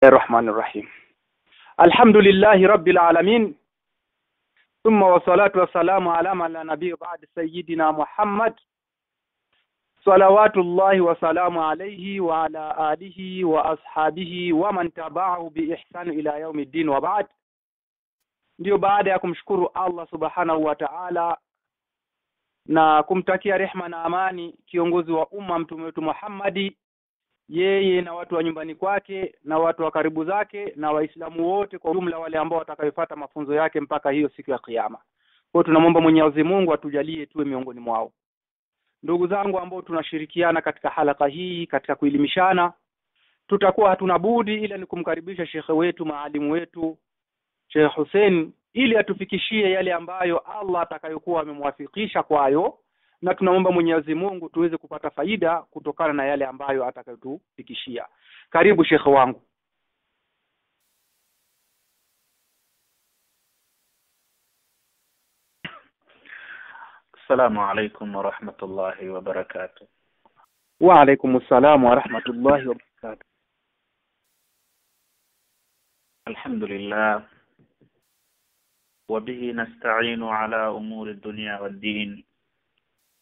الرحمن الرحيم. الحمد لله رب العالمين، ثم والصلاة والسلام على من لا نبي بعد سيدنا محمد صلوات الله وسلام عليه وعلى آله وأصحابه ومن تبعه بإحسان إلى يوم الدين وبعد. Ndio baada ya kumshukuru Allah subhanahu wa ta'ala na kumtakia rehma na amani kiongozi wa umma mtume wetu Muhammadi, yeye na watu wa nyumbani kwake na watu wa karibu zake na waislamu wote kwa jumla, wale ambao watakayofuata mafunzo yake mpaka hiyo siku ya kiyama. Kwa tunamwomba Mwenyezi Mungu atujalie tuwe miongoni mwao. Ndugu zangu ambao tunashirikiana katika halaka hii katika kuelimishana, tutakuwa hatuna budi ila ni kumkaribisha shekhe wetu, maalimu wetu Sheikh Hussein, ili atufikishie yale ambayo Allah atakayokuwa amemwafikisha kwayo, na tunaomba Mwenyezi Mungu tuweze kupata faida kutokana na yale ambayo atakayotufikishia. Karibu shekhe wangu. Assalamu alaykum wa rahmatullahi wa barakatuh. Wa alaykum assalam wa rahmatullahi wa barakatuh. Alhamdulillah wa bihi nasta'inu ala umuri ad-dunya wad-din.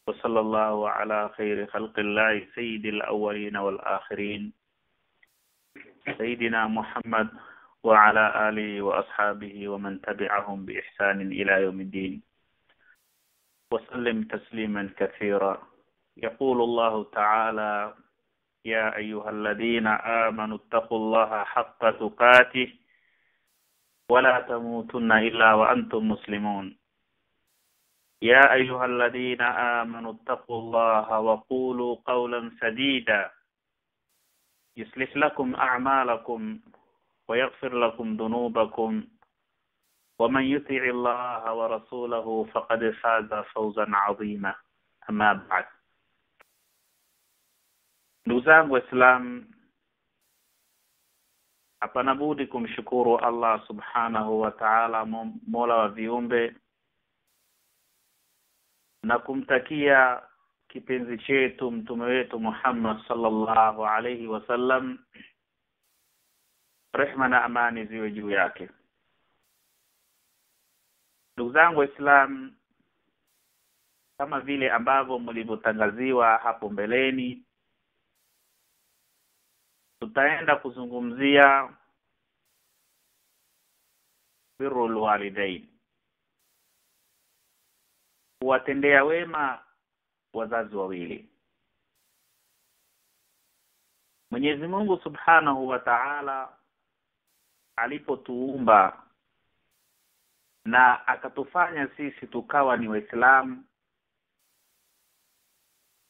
Wa sallallahu ala khayri khalqillahi sayyidil awwalin wal akhirin. Sayyidina Muhammad wa ala alihi wa ashabihi wa man tabi'ahum bi ihsanin ila yawmiddin. وسلم تسليما كثيرا. يقول الله تعالى: يا أيها الذين آمنوا اتقوا الله حق تقاته ولا تموتن إلا وأنتم مسلمون. يا أيها الذين آمنوا اتقوا الله وقولوا قولا سديدا يصلح لكم أعمالكم ويغفر لكم ذنوبكم ومن يطع الله ورسوله فقد فاز فوزا عظيما. أما بعد. Ndugu zangu Waislamu, hapana budi kumshukuru Allah subhanahu wa ta'ala, mola wa viumbe, na kumtakia kipenzi chetu mtume wetu Muhammad sallallahu alayhi wasallam, rehma na amani ziwe juu yake. Ndugu zangu Waislamu, kama vile ambavyo mlivyotangaziwa hapo mbeleni, tutaenda kuzungumzia birrul walidain, kuwatendea wema wazazi wawili. Mwenyezi Mungu subhanahu wa ta'ala alipotuumba na akatufanya sisi tukawa ni Waislamu,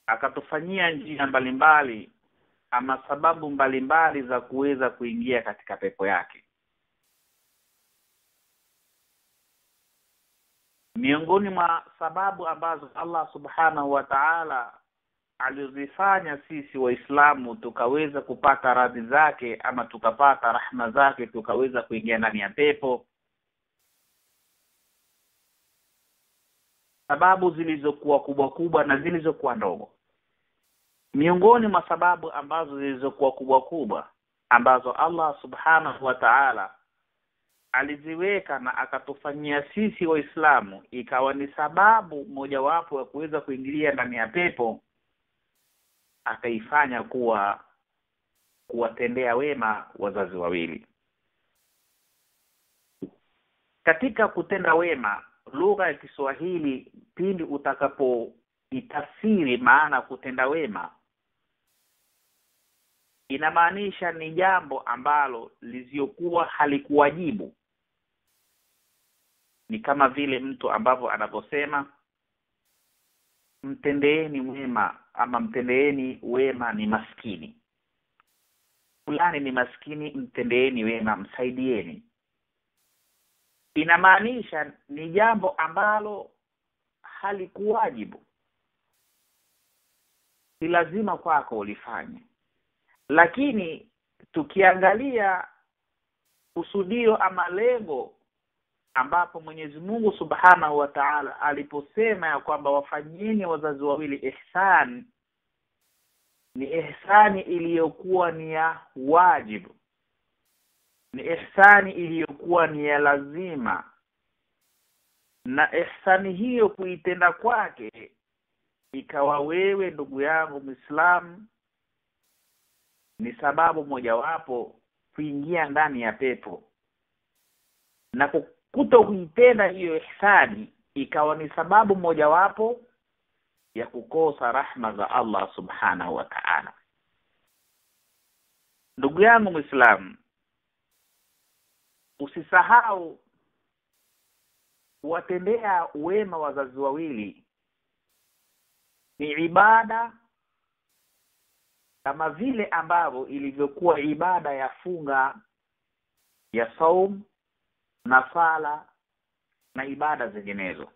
akatufanyia njia mbalimbali ama sababu mbalimbali za kuweza kuingia katika pepo yake. Miongoni mwa sababu ambazo Allah subhanahu wa ta'ala alizifanya sisi Waislamu tukaweza kupata radhi zake ama tukapata rahma zake tukaweza kuingia ndani ya pepo, sababu zilizokuwa kubwa kubwa na zilizokuwa ndogo. Miongoni mwa sababu ambazo zilizokuwa kubwa kubwa ambazo Allah subhanahu wa ta'ala aliziweka na akatufanyia sisi Waislamu ikawa ni sababu mojawapo ya kuweza kuingilia ndani ya pepo, akaifanya kuwatendea wema wazazi wawili. Katika kutenda wema, lugha ya Kiswahili pindi utakapoitafsiri maana kutenda wema, inamaanisha ni jambo ambalo lisiokuwa halikuwajibu. Ni kama vile mtu ambavyo anaposema mtendeeni wema ama mtendeeni wema ni maskini. Fulani ni maskini, mtendeeni wema, msaidieni. Inamaanisha ni jambo ambalo halikuwajibu, si lazima kwako ulifanye. Lakini tukiangalia kusudio ama lengo ambapo Mwenyezi Mungu subhanahu wa ta'ala aliposema ya kwamba wafanyeni wazazi wawili ihsan, ni ihsani iliyokuwa ni ya wajibu. ni ihsani iliyokuwa ni ya lazima, na ihsani hiyo kuitenda kwake ikawa wewe ndugu yangu Muislamu ni sababu mojawapo kuingia ndani ya pepo, na kutokuitenda hiyo ihsani ikawa ni sababu mojawapo ya kukosa rahma za Allah subhanahu wa ta'ala. Ndugu yangu Muislamu, usisahau kuwatendea wema wazazi wawili ni ibada kama vile ambavyo ilivyokuwa ibada ya funga, ya saum na sala na ibada zinginezo.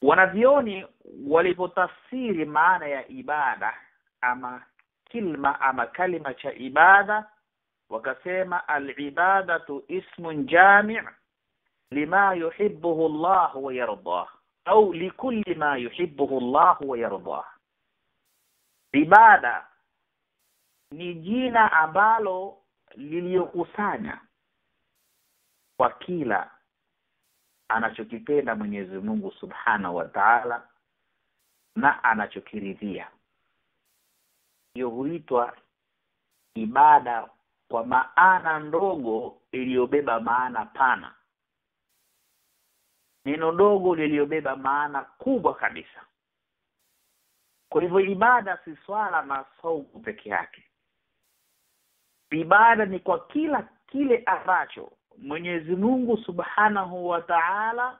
Wanavyoni walipotafsiri maana ya ibada ama kalima cha ibada, wakasema al-ibadatu ismun jami' lima yuhibbuhu Allah wa yardah, au likulli ma yuhibbuhu Allah wa yardah. Ibada ni jina ambalo liliokusanya kwa kila anachokipenda Mwenyezi Mungu Subhanahu wa Ta'ala na anachokiridhia. Hiyo huitwa ibada kwa maana ndogo iliyobeba maana pana. Neno dogo lililobeba maana kubwa kabisa. Kwa hivyo ibada si swala na saumu peke yake. Ibada ni kwa kile ambacho Mwenyezi Mungu Subhanahu wa Ta'ala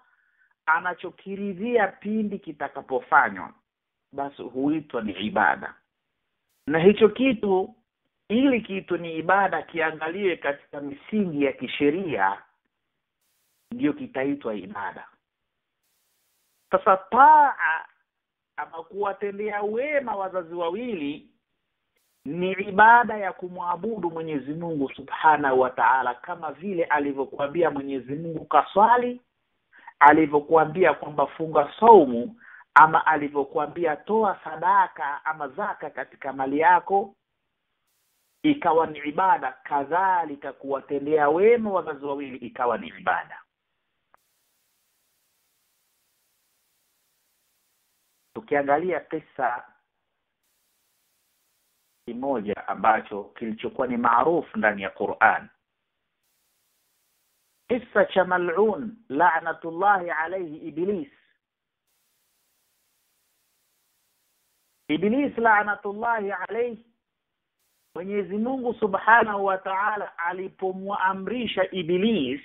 anachokiridhia pindi kitakapofanywa, basi huitwa ni ibada. Na hicho kitu, ili kitu ni ibada, kiangaliwe katika misingi ya kisheria, ndio kitaitwa ibada. Sasa taa ama kuwatendea wema wazazi wawili ni ibada ya kumwabudu Mwenyezi Mungu Subhanahu wa Ta'ala, kama vile alivyokuambia Mwenyezi Mungu kaswali, alivyokuambia kwamba funga saumu, ama alivyokuambia toa sadaka ama zaka katika mali yako, ikawa ni ibada. Kadhalika kuwatendea wema wazazi wawili ikawa ni ibada. Tukiangalia kisa kimoja ambacho kilichokuwa ni maarufu ndani ya Qur'an, kisa cha mal'un la'natullahi alayhi Iblis la'natullahi alayhi. Mwenyezi Mungu Subhanahu wa Ta'ala alipomwamrisha Iblis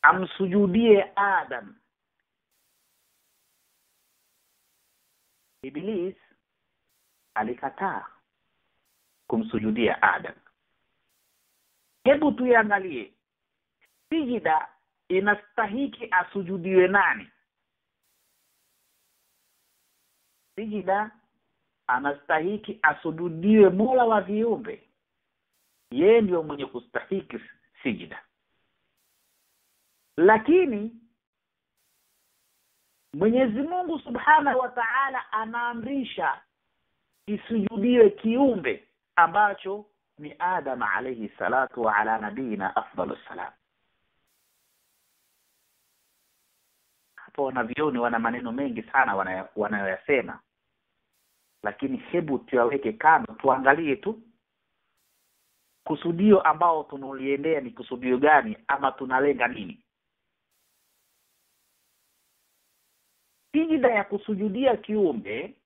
amsujudie Adam, Iblis alikataa kumsujudia Adam. Hebu tuangalie, sijida inastahiki asujudiwe nani? Sijida anastahiki asujudiwe Mola wa viumbe. Yeye ndio mwenye kustahiki sijida. Lakini Mwenyezi Mungu Subhanahu wa Ta'ala anaamrisha isujudiwe kiumbe ambacho ni Adam alayhi salatu wa ala nabiyina afdalus salam. Hapo wanavioni wana maneno mengi sana wanayoyasema, lakini hebu tuyaweke kando, tuangalie tu kusudio ambao tunaliendea ni kusudio gani, ama tunalenga nini. Sijida ya kusujudia kiumbe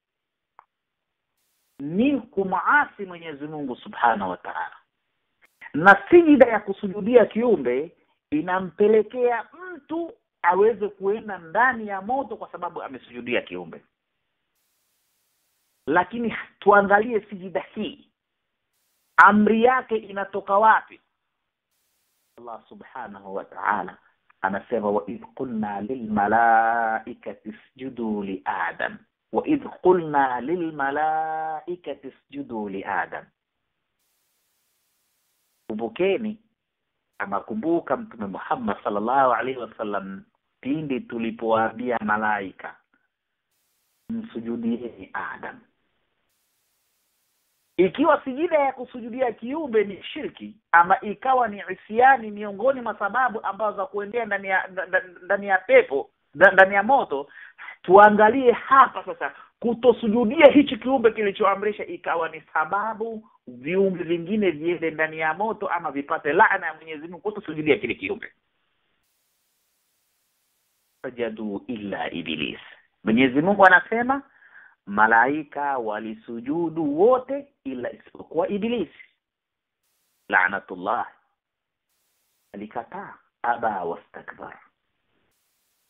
ni kumaasi Mwenyezi Mungu Subhanahu wa Ta'ala, na sijida ya kusujudia kiumbe inampelekea mtu aweze kuenda ndani ya moto kwa sababu amesujudia kiumbe. Lakini tuangalie sijida hii, amri yake inatoka wapi? Allah Subhanahu wa Ta'ala anasema, wa idh qulna lil malaikati isjudu li Adam, wa idh qulna lil malaikati isjudu li Adam. Kumbukeni ama kumbuka Mtume Muhammad sallallahu alaihi wasallam pindi tulipowaambia malaika msujudieni Adam. ikiwa sijida ya kusujudia kiumbe ni shirki, ama ikawa ni isiani miongoni mwa sababu ambazo za kuendea ndani ya pepo, ndani ya moto, tuangalie hapa sasa kutosujudia hichi kiumbe kilichoamrisha ikawa ni sababu viumbe vingine viende ndani ya moto ama vipate laana ya Mwenyezi Mungu kutosujudia kile kiumbe. Sajadu illa iblis. Mwenyezi Mungu anasema malaika walisujudu wote ila isipokuwa Ibilisi. La'natullah. Alikataa, aba wastakbar.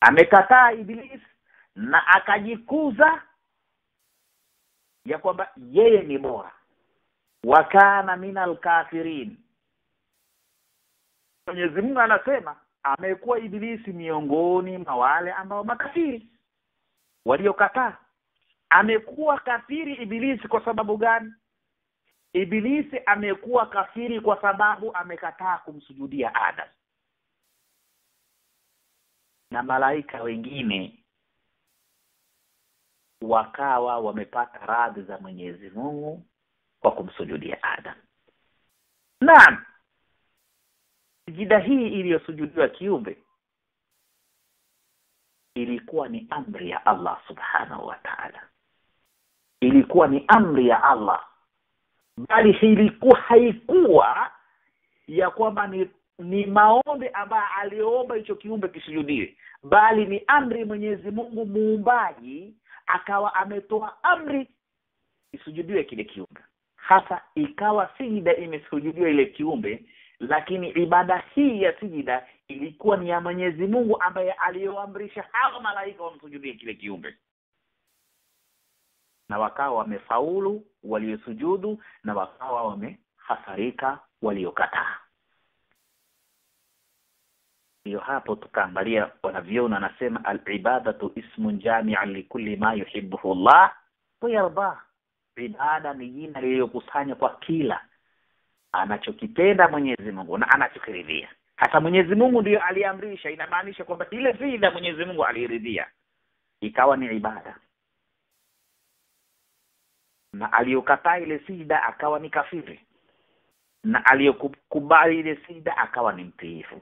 Amekataa Iblis na akajikuza ya kwamba yeye ni bora. Wa kana minal kafirin. Mwenyezi Mungu anasema amekuwa Ibilisi miongoni mwa wale ambao makafiri waliokataa. Amekuwa kafiri Ibilisi kwa sababu gani? Ibilisi amekuwa kafiri kwa sababu amekataa kumsujudia Adam. Na malaika wengine wakawa wamepata radhi za Mwenyezi Mungu kwa kumsujudia Adam. Naam. Sijida hii iliyosujudiwa kiumbe ilikuwa ni amri ya Allah subhanahu wa ta'ala. Ilikuwa ni amri ya Allah. Bali haikuwa ya kwamba ni maombi ambayo aliomba hicho kiumbe kisujudiwe, bali ni amri Mwenyezi Mungu muumbaji akawa ametoa amri isujudiwe kile kiumbe. Hasa ikawa sijida imesujudiwa ile kiumbe, lakini ibada hii ya sijida ilikuwa ni ya Mwenyezi Mungu ambaye aliyoamrisha hao malaika wamsujudie kile kiumbe. Na wakawa wamefaulu waliosujudu na wakawa wamehasarika waliokataa. Hiyo hapo tukaangalia wanaviona anasema al-ibadatu ismun jami'an likulli ma yuhibbuhu Allah wa yarda. Ibada ni jina lililokusanya kwa kila anachokipenda Mwenyezi Mungu na anachokiridhia. Hata Mwenyezi Mungu ndiyo aliamrisha, inamaanisha kwamba ile sijida Mwenyezi Mungu aliridhia ikawa ni ibada. Na aliyokataa ile sijida akawa ni kafiri. Na aliyokubali ile sijida akawa ni mtiifu.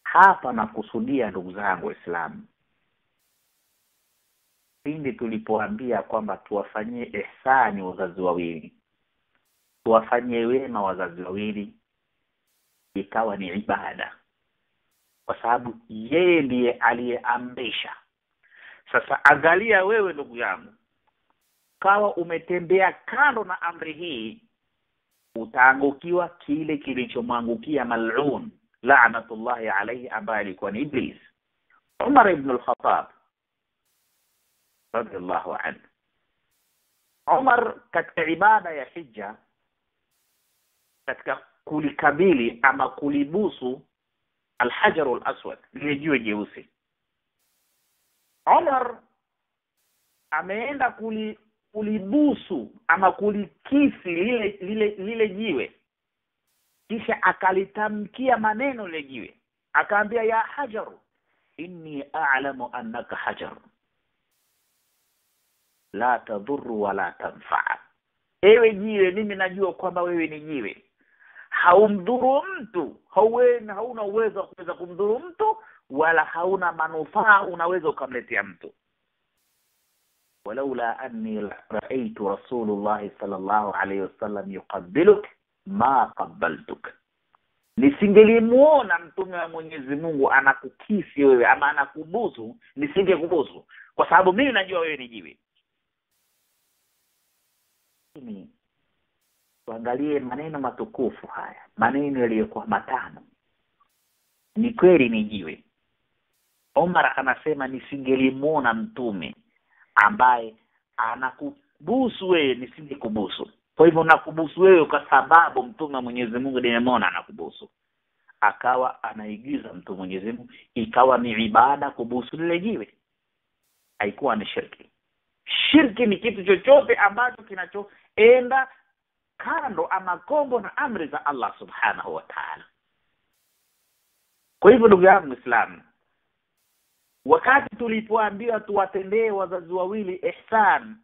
Hapa nakusudia ndugu zangu Waislamu, pindi tulipoambia kwamba tuwafanyie ihsani wazazi wawili, tuwafanyie wema wazazi wawili, ikawa ni ibada, kwa sababu yeye ndiye aliyeamrisha. Sasa angalia wewe ndugu yangu, kawa umetembea kando na amri hii, utaangukiwa kile kilichomwangukia mal'un la'natullahi alayhi ambaye alikuwa ni Iblis. Umar ibn al-Khattab radiyallahu anhu, Umar katika ibada ya hija, katika kulikabili ama kulibusu al-hajarul aswad, lile jiwe jeusi, Umar ameenda kulibusu ama kulikisi lile jiwe, kisha akalitamkia maneno lile jiwe, akaambia ya hajaru inni a'lamu annaka hajar la tadhurru wa la tanfa'a. Ewe jiwe, mimi najua kwamba wewe ni jiwe, haumdhuru mtu, hauna uwezo wa kuweza kumdhuru mtu, wala hauna manufaa unaweza ukamletea mtu. walaula anni ra'aytu rasulullah sallallahu alayhi wasallam yuqabbiluk ma qabbaltuk. Nisingelimuona mtume wa Mwenyezi Mungu anakukisi wewe ama anakubusu, nisingekubusu, kwa sababu mimi najua wewe ni jiwe. Tuangalie maneno matukufu haya, maneno yaliyokuwa matamu. Ni kweli ni jiwe. Umar anasema nisingelimuona mtume ambaye anakubusu wewe nisingekubusu. Kwa hivyo nakubusu wewe kwa sababu mtume wa Mwenyezi Mungu nimeona anakubusu. Akawa anaigiza mtume Mwenyezi Mungu, ikawa ni ibada kubusu lile jiwe. Haikuwa ni shirki. Shirki ni kitu chochote ambacho kinachoenda kando ama kombo na amri za Allah subhanahu wa ta'ala. Kwa hivyo ndugu yangu Muislamu, wakati tulipoambiwa tuwatendee wazazi wawili ihsan,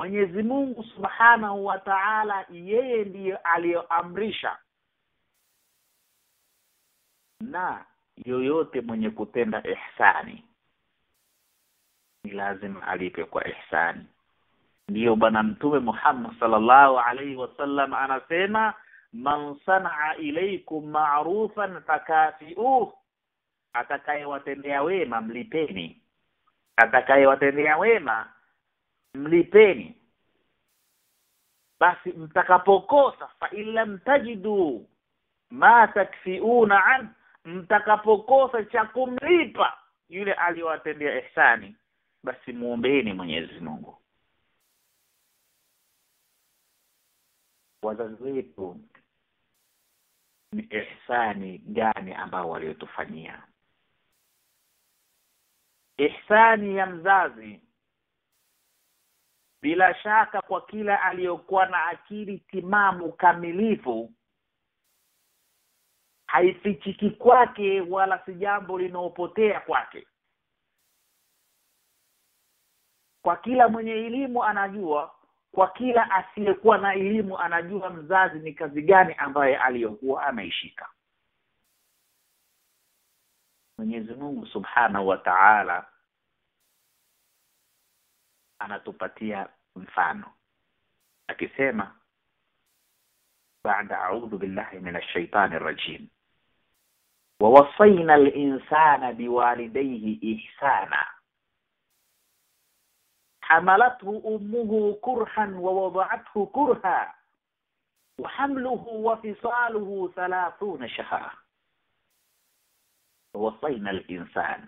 Mwenyezi Mungu Subhanahu wa Ta'ala yeye ndiye aliyoamrisha, na yoyote mwenye kutenda ihsani ni lazima alipe kwa ihsani. Ndiyo bwana Mtume Muhammad sallallahu alaihi wasallam anasema, man sanaa ilaykum ma'rufan fakafi'uhu, atakayewatendea wema mlipeni, atakayewatendea wema mlipeni. Basi mtakapokosa, fa illam tajidu ma takfiuna an, mtakapokosa cha kumlipa yule aliyowatendea ihsani, basi muombeeni Mwenyezi Mungu. Wazazi wetu ni ihsani gani ambao waliotufanyia? Ihsani ya mzazi bila shaka kwa kila aliyokuwa na akili timamu kamilifu haifichiki kwake, wala si jambo linaopotea kwake. Kwa kila mwenye elimu anajua, kwa kila asiyekuwa na elimu anajua mzazi ni kazi gani ambaye aliyokuwa ameishika. Mwenyezi Mungu Subhanahu wa Ta'ala anatupatia mfano akisema, baada a'udhu billahi minash shaitani rajim, wa wasayna al-insana biwalidayhi ihsana hamalathu ummuhu kurhan wa wada'athu kurha wa hamluhu wa fisaluhu 30 shahra. Wa wasayna al-insana,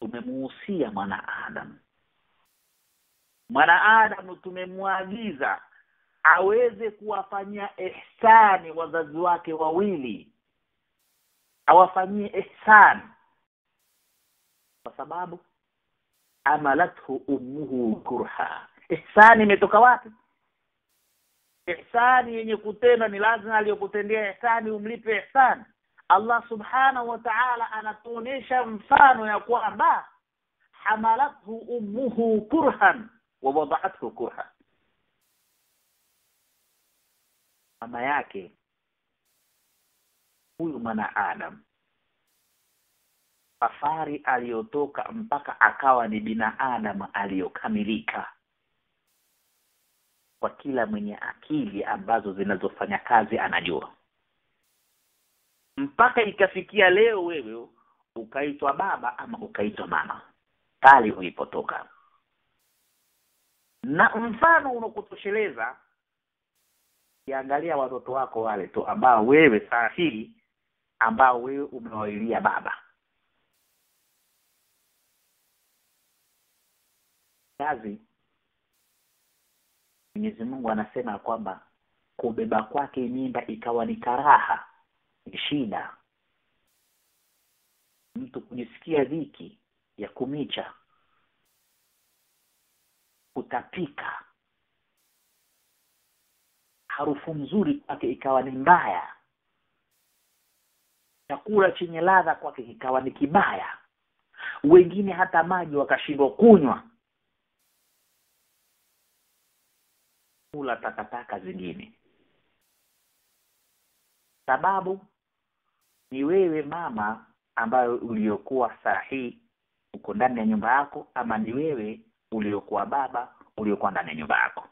tumemuhusia mwanadamu tumemwagiza aweze kuwafanyia ihsani wazazi wake wawili, awafanyie ihsani, kwa sababu amalathu ummuhu kurha. Ihsani imetoka wapi? Ihsani yenye kutenda ni lazima aliyokutendea ihsani umlipe ihsani. Allah Subhanahu wa Ta'ala anatuonesha mfano ya kwamba hamalathu ummuhu kurhan wa wada'athu kurha, mama yake huyu mwanadamu safari aliyotoka mpaka akawa ni binadamu aliyokamilika, kwa kila mwenye akili ambazo zinazofanya kazi anajua, mpaka ikafikia leo wewe ukaitwa baba ama ukaitwa mama pale ulipotoka. Na mfano unakutosheleza, kiangalia watoto wako wale tu ambao wewe saa hii ambao wewe umewailia baba. Kazi Mwenyezi Mungu anasema kwamba kubeba kwake mimba ikawa ni karaha, ni shida, mtu kujisikia dhiki ya kumicha, kutapika, harufu nzuri kwake ikawa ni mbaya, chakula chenye ladha kwake ikawa ni kibaya, wengine hata maji wakashindwa kunywa, kula takataka zingine. Sababu ni wewe mama ambayo uliokuwa sahihi uko ndani ya nyumba yako, ama ni wewe uliokuwa baba uliokuwa ndani ya nyumba yako,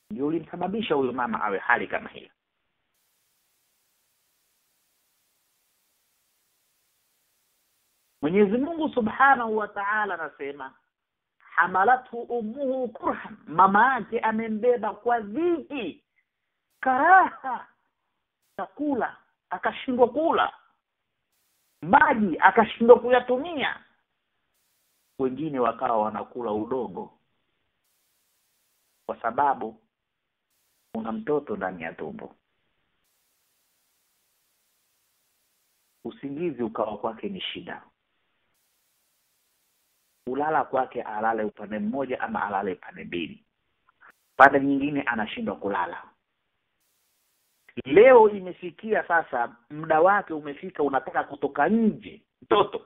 ndio ulimsababisha huyo mama awe hali kama hiyo. Mwenyezi Mungu Subhanahu wa Ta'ala anasema, hamalathu ummuhu kurhan, mama yake amembeba kwa dhiki, karaha, chakula akashindwa kula, maji akashindwa kuyatumia, wengine wakawa wanakula udongo, kwa sababu una mtoto ndani ya tumbo. Usingizi ukawa kwake ni shida, ulala kwake alale upande mmoja ama alale upande mbili, pande nyingine anashindwa kulala. Leo imefikia sasa muda wake umefika, unataka kutoka nje mtoto,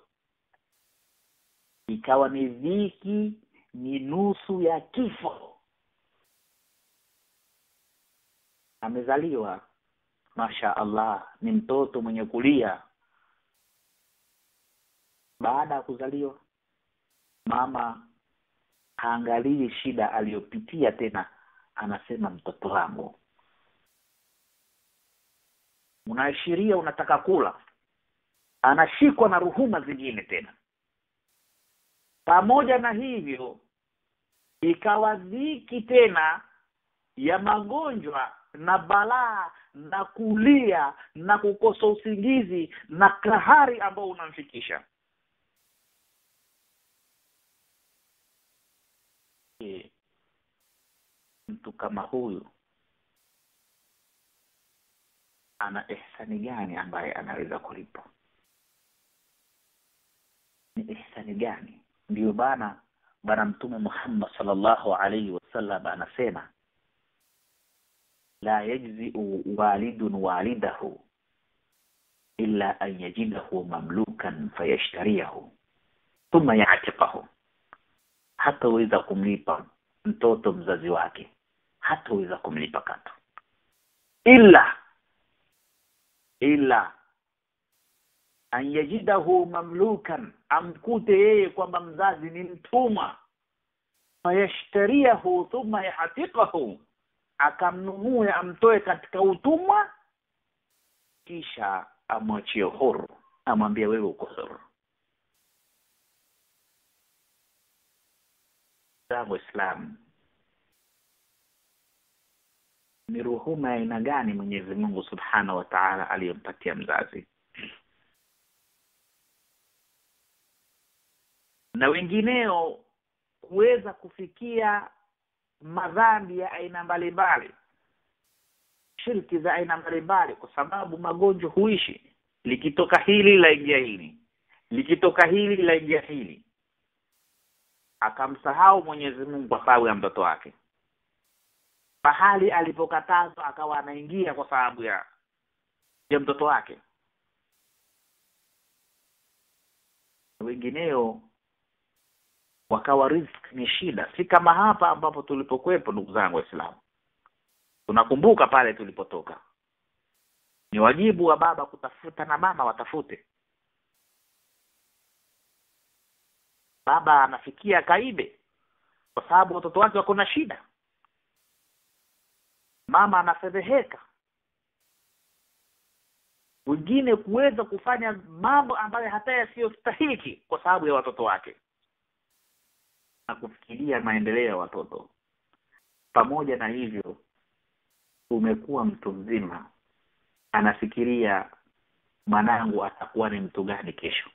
ikawa ni dhiki ni nusu ya kifo. Amezaliwa, masha Allah, ni mtoto mwenye kulia. Baada ya kuzaliwa, mama haangalii shida aliyopitia tena, anasema mtoto wangu. Unaashiria unataka kula, anashikwa na ruhuma zingine tena. Pamoja na hivyo, ikawa dhiki tena ya magonjwa na balaa na kulia na kukosa usingizi na kahari ambao unamfikisha. Mtu kama huyu ana ihsani gani ambaye anaweza kulipa? Ni ihsani gani? Ndio bana Mtume Muhammad sallallahu alaihi wasallam anasema, la yajzi walidun walidahu illa an yajidahu mamlukan fayashtariyahu thumma ya'tiqahu. Hataweza kumlipa mtoto mzazi wake, hataweza kumlipa katu, illa an yajidahu mamlukan, amkute yeye kwamba mzazi ni mtumwa, fayashtariyahu thumma ya'tiqahu, akamnunue amtoe katika utumwa kisha amwachie huru, amwambie wewe uko huru. Islam ni ruhuma aina gani Mwenyezi Mungu Subhanahu wa Ta'ala aliyompatia mzazi? Na wengineo kuweza kufikia madhambi ya aina mbalimbali, shirki za aina mbalimbali, kwa sababu magonjwa huishi, likitoka hili laingia hili, likitoka hili laingia hili. Akamsahau Mwenyezi Mungu kwa sababu ya mtoto wake. Pahali alipokatazwa akawa anaingia kwa sababu ya mtoto wake. Wengineo wakawa riziki ni shida, si kama hapa ambapo tulipokuwepo. Ndugu zangu Waislamu, tunakumbuka pale tulipotoka. Ni wajibu wa baba kutafuta na mama watafute. Baba anafikia kaibe kwa sababu watoto wake wako na shida. Mama anafedheheka. Wengine kuweza kufanya mambo ambayo hata yasiyostahili kwa sababu ya watoto wake, na kufikiria maendeleo ya watoto. Pamoja na hivyo, umekuwa mtu mzima, anafikiria mwanangu atakuwa ni mtu gani kesho.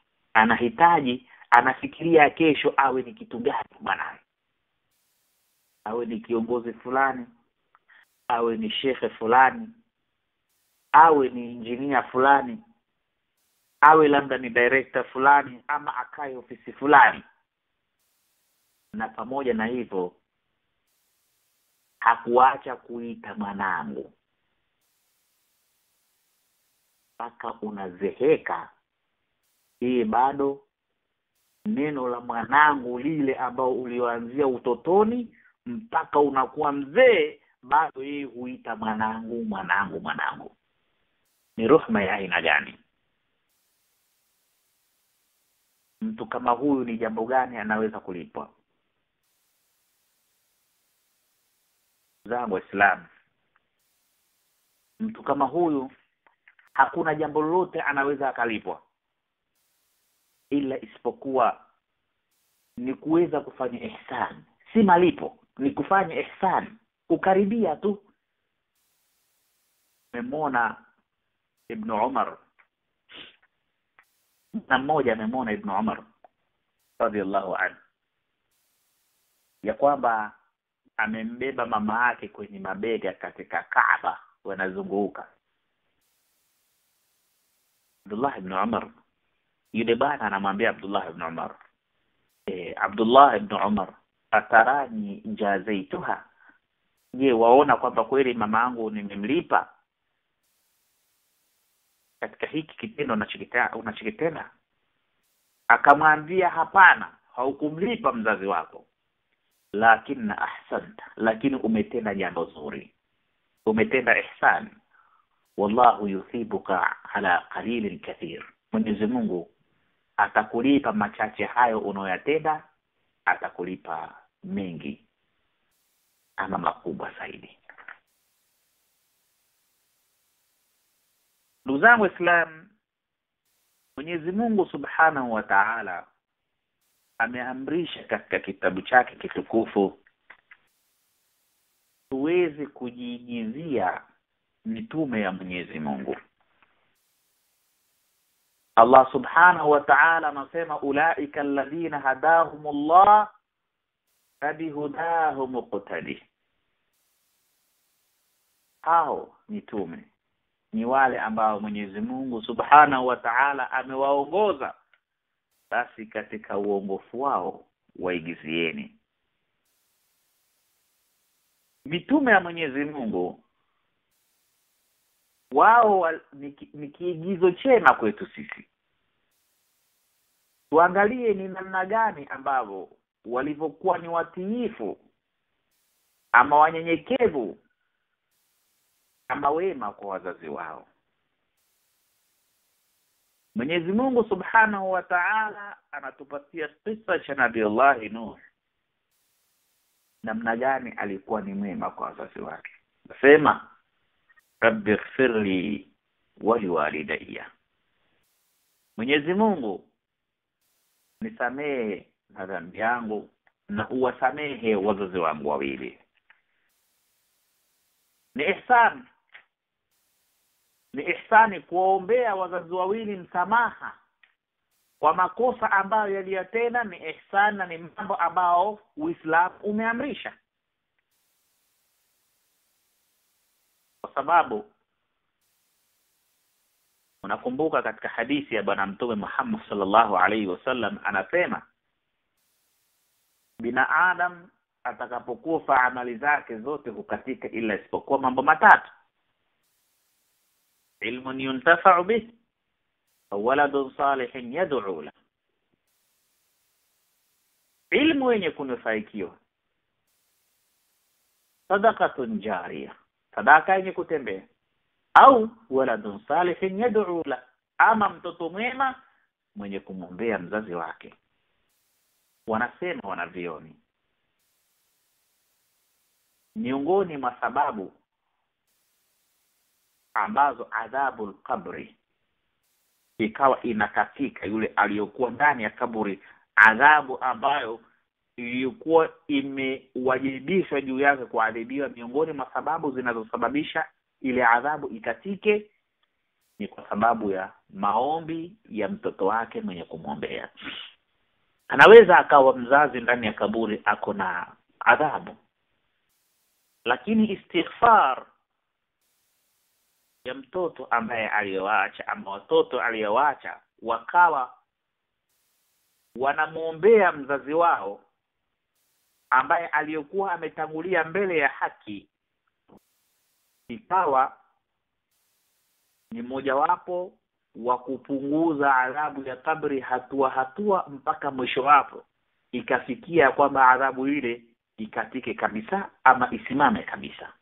Anafikiria kesho awe ni kitu gani mwanae. Awe ni kiongozi fulani, awe ni shekhe fulani, awe ni injinia fulani, awe labda ni director fulani, ama akae ofisi fulani. Na pamoja na hivyo, hakuacha kuita mwanangu mpaka unazeheka. Hii bado neno la mwanangu lile ambao ulioanzia utotoni mpaka unakuwa mzee, bado yeye huita mwanangu, mwanangu, mwanangu. Ni ruhma ya aina gani? Mtu kama huyu ni jambo gani anaweza kulipwa? Zangu Waislamu, mtu kama huyu hakuna jambo lolote anaweza akalipwa, ila isipokuwa ni kuweza kufanya ihsan. Si malipo, ni kufanya ihsan, kukaribia tu. Memona Ibn Umar, na mmoja memona Ibn Umar radiyallahu anhu, ya kwamba amembeba mama yake kwenye mabega katika Kaaba, wanazunguka. Abdullah ibn Umar, yule bana anamwambia Abdullah ibn Umar, Abdullah ibn Umar, atarani jazaituha, je, waona kwamba kweli mama yangu nimemlipa katika hiki kitendo unachokitenda? Akamwambia, hapana, haukumlipa mzazi wako, lakini ahsanta, lakini umetenda jambo zuri, umetenda ihsan. Wallahu yuthibuka ala qalilin kathir, Mwenyezi Mungu atakulipa machache hayo unayoyatenda, atakulipa mengi ama makubwa zaidi. Ndugu zangu Waislamu, Mwenyezi Mungu Subhanahu wa Ta'ala ameamrisha katika kitabu chake kitukufu tuweze kujiigizia mitume ya Mwenyezi Mungu. Allah Subhanahu wa Ta'ala anasema ulaika alladhina hadahumullah fabihudahum muqtadi. Hao mitume ni wale ambao Mwenyezi Mungu Subhanahu wa Ta'ala amewaongoza, basi katika uongofu wao waigizieni. Mitume ya Mwenyezi Mungu wao ni kiigizo chema kwetu sisi. Tuangalie ni namna gani ambavyo walivyokuwa ni watiifu ama wanyenyekevu ama wema kwa wazazi wao. Mwenyezi Mungu Subhanahu wa Ta'ala anatupatia kisa cha Nabii Allah Nuh, namna gani alikuwa ni mwema kwa wazazi wake. Nasema Rabbi ighfirli wa liwalidayya, Mwenyezi Mungu nisamehe madhambi yangu na uwasamehe wazazi wangu wawili. Ni ihsan, ni ihsani kuombea wazazi wawili msamaha kwa makosa ambayo yaliyotenda. Ni ihsan na ni mambo ambao Uislamu umeamrisha, kwa sababu unakumbuka katika hadithi ya bwana Mtume Muhammad sallallahu alaihi wasallam anasema binadamu atakapokufa amali zake zote hukatika ila isipokuwa mambo matatu: ilmun yuntafa'u bihi wa waladun salihin yad'u lahu. Ilmu yenye kunufaikiwa, sadaqatun jariya, sadaka yenye kutembea, au waladun salihin yad'u lahu, ama mtoto mwema mwenye kumwombea mzazi wake. Wanasema wanavioni, miongoni mwa sababu ambazo adhabul qabri ikawa inakatika yule aliyokuwa ndani ya kaburi, adhabu ambayo ilikuwa imewajibishwa juu yake kuadhibiwa, miongoni mwa sababu zinazosababisha ile adhabu ikatike ni kwa sababu ya maombi ya mtoto wake mwenye kumwombea. Anaweza akawa mzazi ndani ya kaburi ako na adhabu, lakini istighfar ya mtoto ambaye aliyowaacha ama watoto aliyowaacha wakawa wanamuombea mzazi wao ambaye aliyokuwa ametangulia mbele ya haki, ikawa ni mojawapo wa kupunguza adhabu ya kabri hatua mpaka mwisho wapo, ikafikia kwamba adhabu ile ikatike kabisa ama isimame kabisa.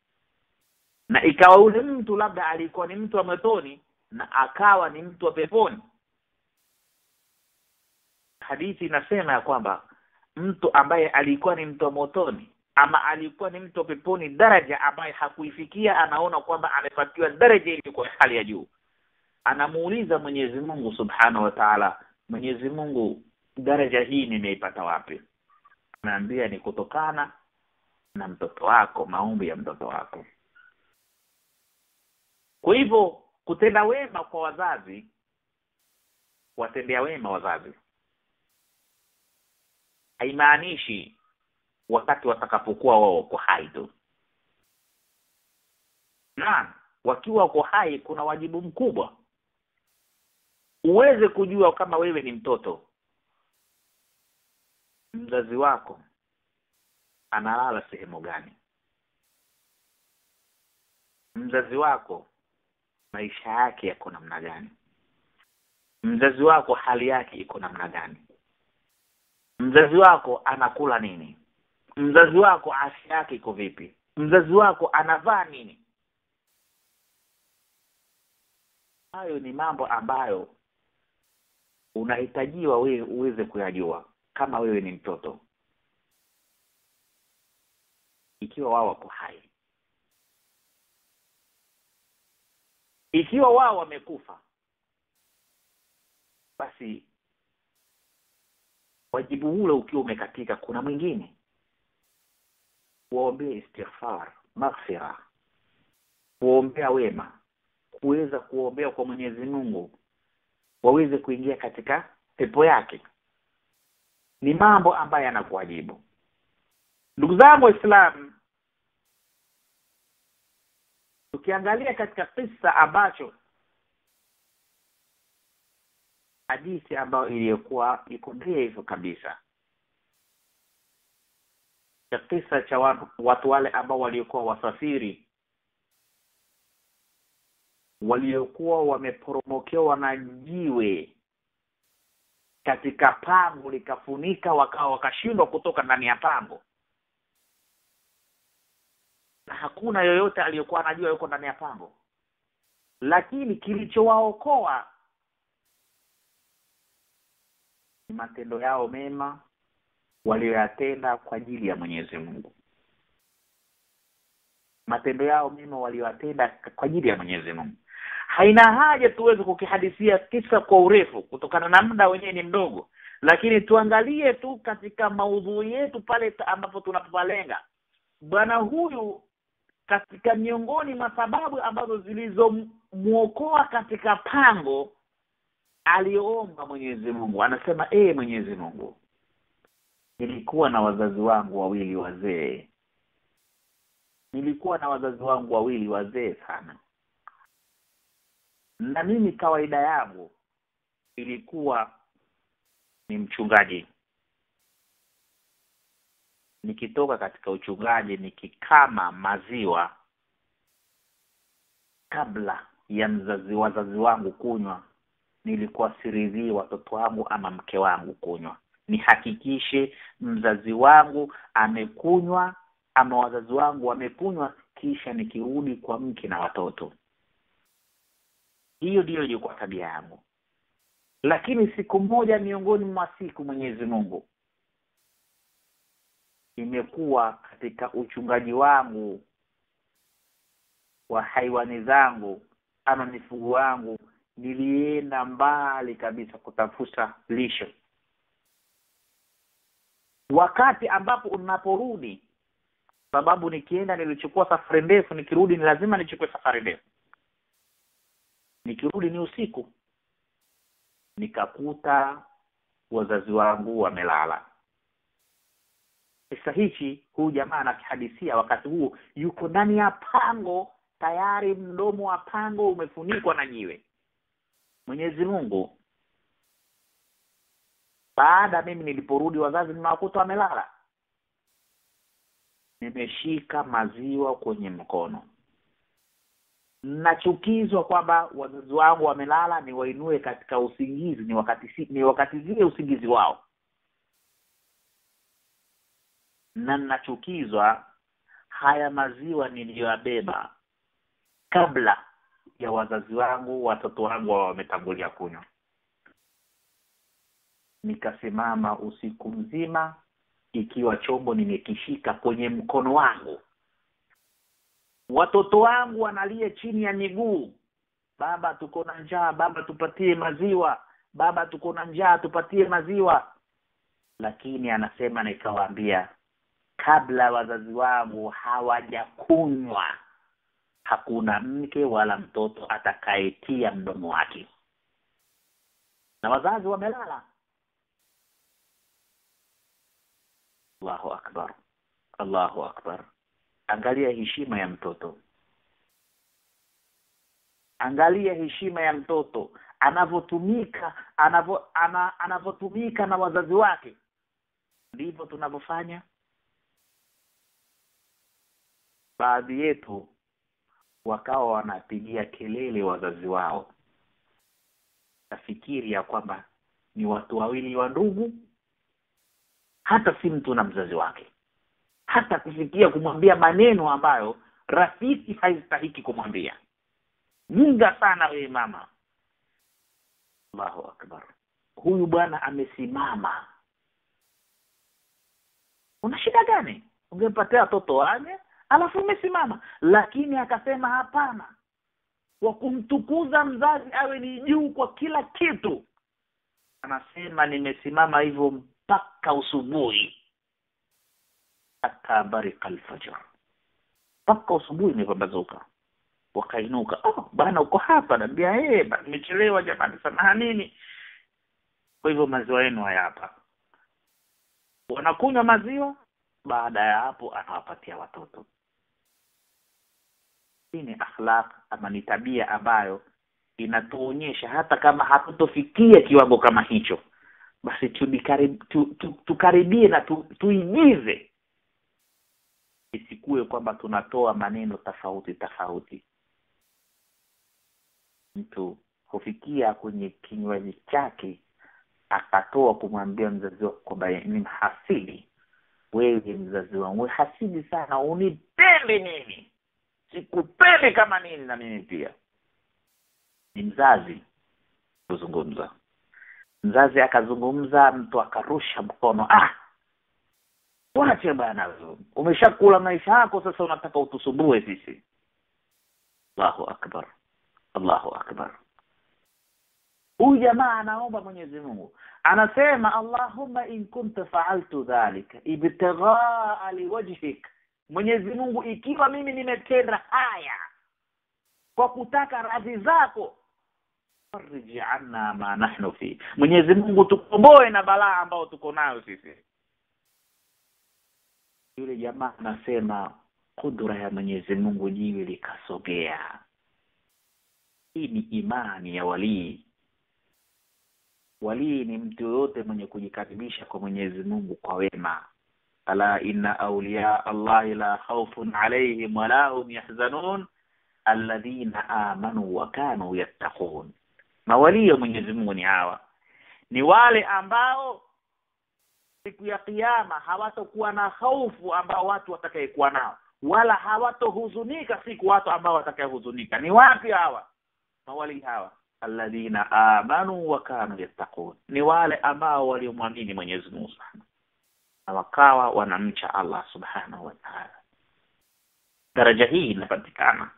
Na ikawa ule mtu labda alikuwa ni mtu wa motoni na akawa ni mtu wa peponi. Hadithi inasema ya kwamba mtu ambaye alikuwa ni mtu wa motoni ama alikuwa ni mtu wa peponi, daraja ambaye hakuifikia, anaona kwamba amepatiwa daraja ile kwa hali ya juu. Anamuuliza Mwenyezi Mungu Subhanahu wa Ta'ala, Mwenyezi Mungu, daraja hii nimeipata wapi? Anaambia ni kutokana na mtoto wako, maombi ya mtoto wako. Kwa hivyo kutenda wema kwa wazazi, watendea wema wazazi, haimaanishi wakati watakapokuwa wao wako hai tu. Na wakiwa wako hai kuna wajibu mkubwa uweze kujua kama wewe ni mtoto, mzazi wako analala sehemu gani, mzazi wako maisha yake yako namna gani, mzazi wako hali yake iko namna gani, mzazi wako anakula nini, mzazi wako afya yake iko vipi, mzazi wako anavaa nini. Hayo ni mambo ambayo unahitajiwa wewe uweze kuyajua kama wewe ni mtoto, ikiwa wao wapo hai. Ikiwa wao wamekufa, basi wajibu ule ukiwa umekatika, kuna mwingine waombee istighfar, maghfira, kuombea wema, kuweza kuombea kwa Mwenyezi Mungu waweze kuingia katika pepo yake. Ni mambo ambayo yanakuwajibu. Ndugu zangu Waislamu, tukiangalia katika kisa ambacho, hadithi ambayo iliyokuwa iko hivyo kabisa, kisa cha watu wale ambao waliokuwa wasafiri, waliokuwa wameporomokewa na jiwe katika pango likafunika, wakashindwa kutoka ndani ya pango, na hakuna yoyote aliyokuwa anajua yuko ndani ya pango. Lakini kilichowaokoa ni matendo yao mema walioyatenda kwa ajili ya Mwenyezi Mungu. Matendo yao mema walioyatenda kwa ajili ya Mwenyezi Mungu. Haina haja tuweze kukihadithia kisa kwa urefu kutokana na muda wenyewe ni mdogo, lakini tuangalie tu katika maudhui yetu pale ambapo tunapolenga. Bwana huyu katika miongoni mwa sababu ambazo zilizomuokoa katika pango, aliomba Mwenyezi Mungu. Anasema, Mwenyezi Mungu, nilikuwa na wazazi wangu wawili wazee. Nilikuwa na wazazi wangu wawili wazee sana. Na mimi kawaida yangu ilikuwa ni mchungaji. Nikitoka katika uchungaji nikikama maziwa, kabla ya wazazi wangu kunywa, nilikuwa siridhii watoto wangu ama mke wangu kunywa. Nihakikishe mzazi wangu amekunywa ama wazazi wangu wamekunywa, kisha nikirudi kwa mke na watoto. Hiyo ndio ilikuwa tabia yangu. Lakini siku moja miongoni mwa siku, Mwenyezi Mungu imekuwa katika uchungaji wangu wa haiwani zangu ama mifugo wangu, nilienda mbali kabisa kutafuta lishe. Wakati ambapo unaporudi, sababu nikienda nilichukua safari ndefu, nikirudi ni lazima nichukue safari ndefu. Nikirudi ni usiku, nikakuta wazazi wangu wamelala. Kisa hichi huyu jamaa anakihadithia wakati huo yuko ndani ya pango, tayari mdomo wa pango umefunikwa na jiwe. Mwenyezi Mungu, baada mimi niliporudi wazazi nimewakuta wamelala. Nimeshika maziwa kwenye mkono. Nachukizwa kwamba wazazi wangu wamelala, niwainue katika usingizi, ni wakati zile usingizi wao. Na nachukizwa haya maziwa niliyobeba kabla ya wazazi wangu, watoto wangu wametangulia kunywa. Nikasimama usiku mzima ikiwa chombo nimekishika kwenye mkono wangu. Watoto wangu wanalia chini ya miguu, baba tuko na njaa, baba tupatie maziwa, baba tuko na njaa, tupatie maziwa. Lakini anasema, nikawaambia, kabla wazazi wangu hawajakunywa, hakuna mke wala mtoto atakayetia mdomo wake. Na wazazi wamelala. Allahu akbar, Allahu akbar. Angalia heshima ya mtoto. Angalia heshima ya mtoto, anavyotumika na wazazi wake. Ndivyo tunavyofanya. Baadhi yetu wakawa wanapigia kelele wazazi wao, nafikiri ya kwamba ni watu wawili wa ndugu, hata si mtu na mzazi wake. hata kufikia kumwambia maneno ambayo rafiki haistahiki kumwambia. Jinga sana wewe mama. Allahu akbar. Huyu bwana amesimama. Una shida gani? Ungempatia watoto wake alafu umesimama. Lakini akasema hapana. Kwa kumtukuza mzazi awe ni juu kwa kila kitu. Anasema nimesimama hivyo mpaka usubuhi. Hata barika alfajr. Mpaka usubuhi nimepambazuka. Wakainuka. Bana uko hapa, naambia nimechelewa jamani, samahanini. Kwa hivyo maziwa yenu haya hapa. Wanakunywa maziwa, baada ya hapo anawapatia watoto. Hii ni akhlaq ama ni tabia ambayo inatuonyesha hata kama hatutofikia kiwango kama hicho, basi tukaribie na tuigize. Isikue kwamba tunatoa maneno tofauti. Mtu hufikia kwenye kinywaji chake akatoa kumwambia mzazi wake kwamba ni mhasidi. Wewe mzazi wangu hasidi sana, unipendi nini? Sikupendi kama nini na mimi pia. Ni mzazi kuzungumza. Mzazi akazungumza, mtu akarusha mkono. Wacha bana, umeshakula maisha yako, sasa unataka utusubue sisi. Allahu akbar. Allahu akbar. Huyu jamaa anaomba Mwenyezi Mungu. Anasema Allahumma in kunta fa'altu dhalika ibtigha'a liwajhik. Mwenyezi Mungu, ikiwa mimi nimetenda haya kwa kutaka radhi zako, fariji anna ma nahnu fi. Mwenyezi Mungu, tukomboe na balaa ambao tuko nayo sisi. Yule jamaa anasema kudura ya Mwenyezi Mungu jiwe likasogea. Hii ni imani ya walii. Walii ni mtu yote mwenye kujikaribisha kwa Mwenyezi Mungu kwa wema. Ala inna awliya Allahi la khawfun alayhim wa la hum yahzanun alladhina amanu wa kanu yattaqun. Mawali wa Mwenyezi Mungu ni hawa. Ni wale ambao siku ya kiyama hawatakuwa na hofu ambao watu watakayekuwa nao, wala hawatohuzunika siku watu ambao watakayehuzunika. Ni wapi hawa? Mawali hawa alladhina amanu wa kanu yattaqun. Ni wale ambao waliomwamini Mwenyezi Mungu Subhanahu na wakawa wanamcha Allah Subhanahu wa Ta'ala. Daraja hii inapatikana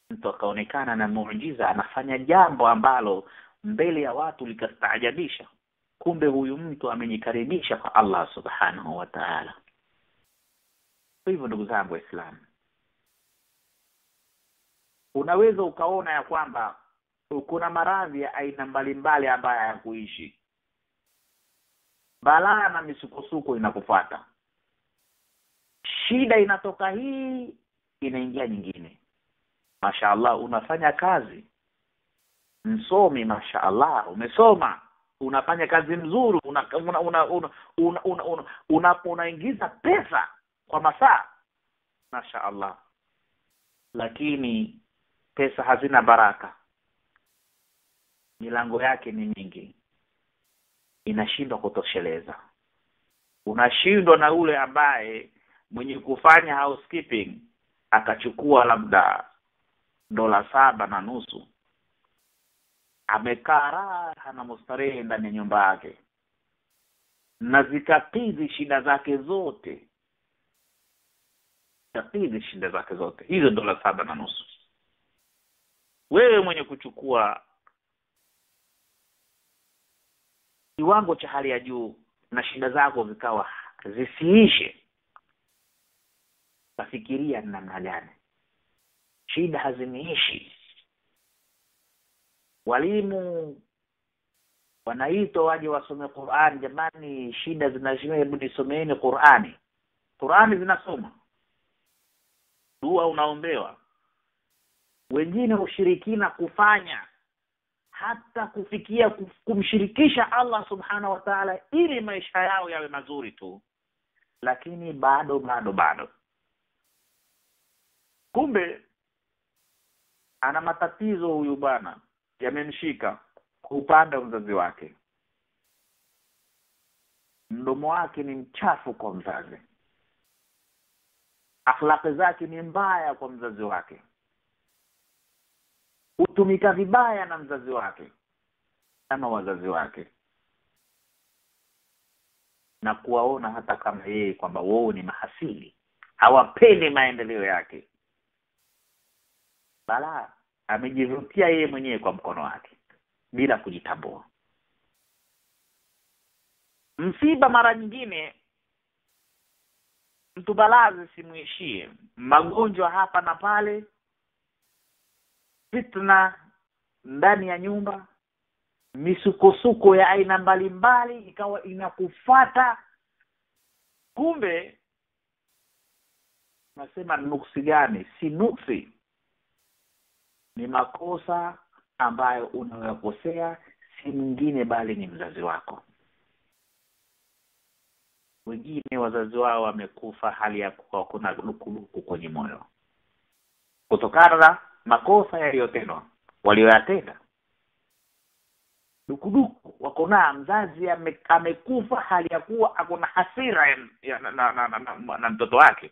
mtu akaonekana na muujiza, anafanya jambo ambalo mbele ya watu likastaajabisha. Kumbe huyu mtu amenikaribisha kwa Allah Subhanahu wa Ta'ala. Kwa hivyo ndugu zangu Waislamu, unaweza ukaona ya kwamba kuna maradhi ya aina mbalimbali ambayo hayakuishi. Balaa na misukosuko inakufuata. Shida inatoka hii inaingia nyingine. Mashaallah, unafanya kazi. Msomi, mashaallah, umesoma, unafanya kazi nzuri, unaingiza pesa kwa masaa. Mashaallah. Lakini pesa hazina baraka. Milango yake ni mingi. Inashindwa kutosheleza. Unashindwa na ule ambaye mwenye kufanya housekeeping akachukua labda $7.5. Amekaa raha na mustarehe ndani ya nyumba yake, na zikakidhi shida zake zote. Zikakidhi shida zake zote hizo $7.5. Wewe mwenye kuchukua kiwango cha hali ya juu na shida zako zikawa zisiishe, tafikiria namna gani? Shida haziniishi. Walimu wanaitwa waje wasome Qur'an. Jamani, shida zinashimia, hebu nisomeeni Qur'ani. Qur'ani zinasoma, dua unaombewa. Wengine ushirikina kufanya hata kufikia kumshirikisha Allah Subhanahu wa Ta'ala ili maisha yao yawe mazuri tu, lakini bado kumbe ana matatizo huyu bwana yamemshika kupanda mzazi wake. mdomo wake ni mchafu kwa mzazi, akhlaqi zake ni mbaya kwa mzazi wake, hutumika vibaya na mzazi wake kama wazazi wake, na kuwaona hata kama yeye kwamba wao ni mahasili, hawapendi maendeleo yake, bala amejivutia yeye mwenyewe kwa mkono wake bila kujitambua. Msiba mara nyingine mtu balazi simuishie, magonjwa hapa na pale, fitna ndani ya nyumba, misukosuko ya aina mbalimbali ikawa inakufuata. Kumbe nasema nuksi gani? Si nuksi, ni makosa ambayo unayokosea si mwingine bali ni mzazi wako. Wengine wazazi wao wamekufa hali ya kuwa kuna dukuduku kwenye moyo kutokana na makosa yaliyotendwa walioyatenda. Dukuduku wako na mzazi amekufa hali ya kuwa akona hasira na mtoto wake.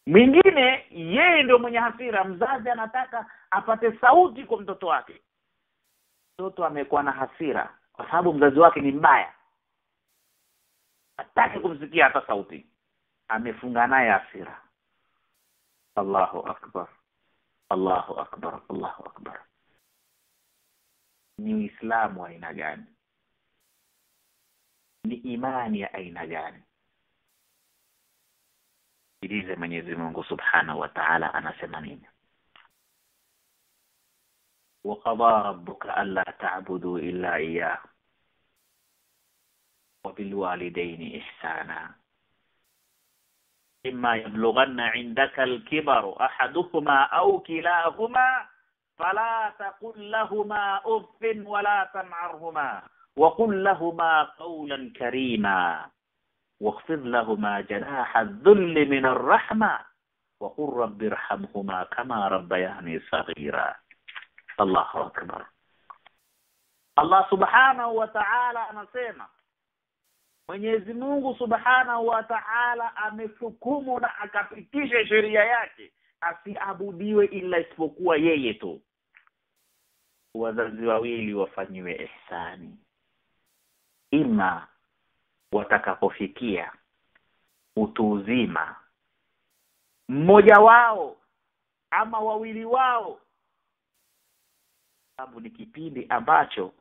Mwingine yeye ndio mwenye hasira, mzazi anataka apate sauti kwa mtoto wake. Mtoto amekuwa na hasira kwa sababu mzazi wake ni mbaya, hataki kumsikia hata sauti, amefunga naye hasira. Allahu akbar, Allahu akbar, Allahu akbar. Ni Uislamu wa aina gani? Ni imani ya aina gani? Ilize Mwenyezi Mungu Subhanahu wa Ta'ala anasema nini? Wa qada rabbuka alla ta'budu illa iyyah wa bil walidayni ihsana imma yablughanna 'indaka al-kibaru ahaduhuma aw kilahuma fala taqul lahumā uffin wa la tan'arhumā wa qul lahumā qawlan karīmā واخفض لهما جناح الذل من الرحمة وقل رب ارحمهما كما ربياني صغيرا. الله أكبر. Allah subhanahu wa ta'ala anasema, Mwenyezi Mungu subhanahu wa ta'ala amehukumu na akapitisha sheria yake asiabudiwe ila isipokuwa yeye tu. Wazazi wawili wafanyiwe ihsani ima watakapofikia utu uzima, mmoja wao ama wawili wao, sababu ni kipindi ambacho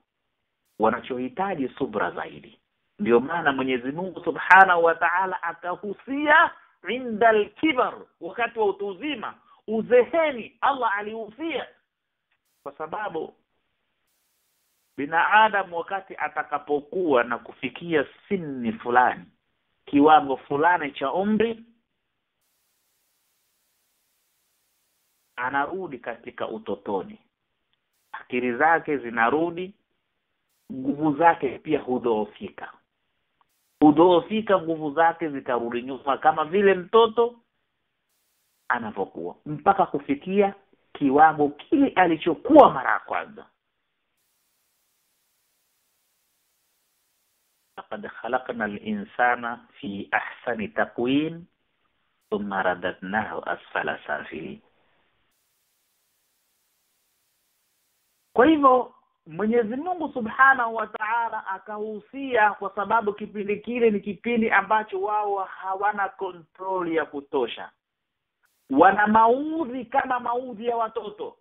wanachohitaji subra zaidi. Ndio maana Mwenyezi Mungu Subhanahu wa Ta'ala akahusia inda al-kibar, wakati wa utu uzima, uzeheni. Allah alihusia kwa sababu binadamu wakati atakapokuwa na kufikia sinni fulani, kiwango fulani cha umri, anarudi katika utotoni, akili zake zinarudi, nguvu zake pia hudhoofika, nguvu zake zitarudi nyuma kama vile mtoto anapokuwa, mpaka kufikia kiwango kile alichokuwa mara ya kwanza. لقد خلقنا الإنسان في أحسن تقويم ثم رددناه أسفل سافلين. Kwa hivyo Mwenyezi Mungu Subhanahu wa Ta'ala akahusia kwa sababu kipindi kile ni kipindi ambacho wao hawana control ya kutosha. Wana maudhi kama maudhi ya watoto.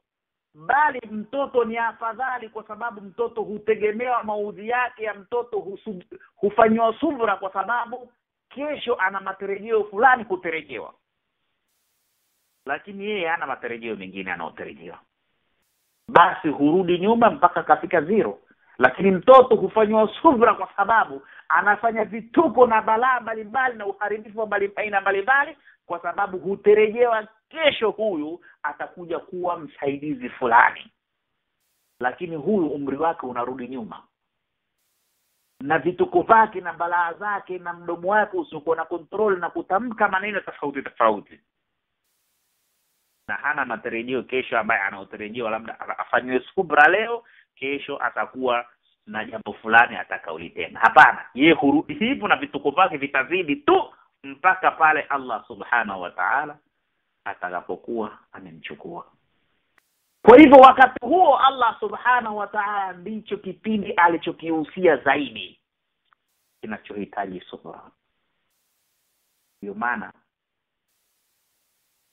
Bali mtoto ni afadhali kwa sababu mtoto hutegemewa maudhi yake ya mtoto hufanywa subra kwa sababu kesho ana matarajio fulani kutarajiwa. Lakini yeye hana matarajio mengine anaotarajiwa. Basi hurudi nyuma mpaka kafika zero. Lakini mtoto hufanywa subra kwa sababu anafanya vituko na balaa mbalimbali na uharibifu wa aina mbalimbali kwa sababu hutarajiwa kesho huyu atakuja kuwa msaidizi fulani. Lakini huyu umri wake unarudi nyuma. Na vituko vyake na balaa zake na mdomo wake usiokuwa na control na kutamka maneno tofauti. Na hana matarajio kesho ambaye anaotarajiwa labda afanywe subra leo, kesho atakuwa na jambo fulani atakaulitenda. Hapana, yeye hurudi hivyo na vituko vyake vitazidi tu mpaka pale Allah subhanahu wa ta'ala atakapokuwa amemchukua. Kwa hivyo wakati huo Allah subhanahu wa ta'ala ndicho kipindi alichokihusia zaidi kinachohitaji subra. Ndio maana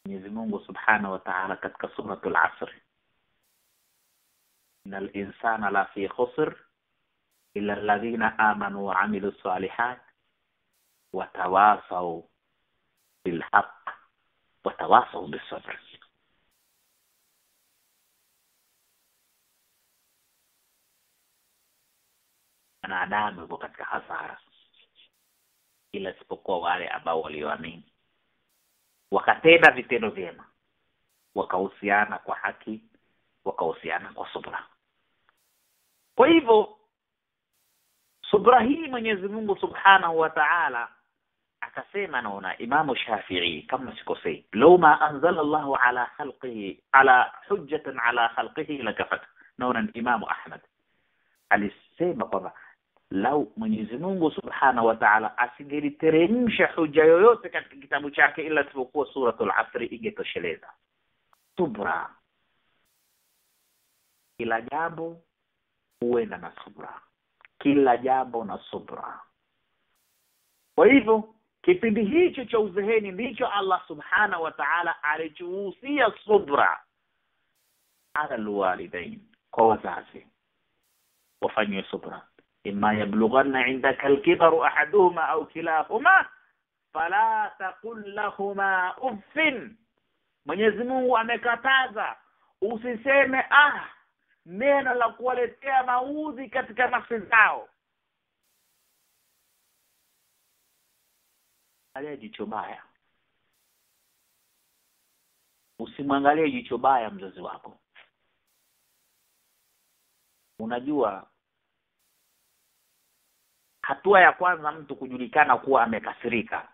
Mwenyezi Mungu subhanahu wa ta'ala katika suratul Asr, innal insana la fi khusr illa alladhina amanu wa amilus salihat wa tawasaw bil haqq wa tawasaw bis sabr. Wanadamu wako katika hasara ila isipokuwa wale ambao walioamini wakatenda vitendo vyema, wakahusiana kwa haki, wakahusiana kwa subra. Kwa hivyo subra hii Mwenyezi Mungu subhanahu wa ta'ala akasema, naona Imam Shafi'i kama sikosei, law ma anzala Allahu ala khalqihi ala hujjatan ala khalqihi lakafat. Naona Imam Ahmad alisema kwamba lau Mwenyezi Mungu subhanahu wa ta'ala asingeliteremsha hoja yoyote katika kitabu chake ila isipokuwa suratul Asr ingetosheleza. Subra, kila jambo huenda na subra, kila jambo na subra. Kwa hivyo kipindi hicho cha uzeheni ndicho Allah subhanahu wa ta'ala alichohusia subra ala alwalidain, kwa wazazi wafanywe subra. imma yablughanna 'indaka al-kibaru ahaduhuma aw kilahuma fala taqul lahumā uffin. Mwenyezi Mungu amekataza usiseme neno la kuwaletea maudhi katika nafsi zao. Angalia jicho baya, usimwangalie jicho baya mzazi wako. Unajua hatua ya kwanza mtu kujulikana kuwa amekasirika,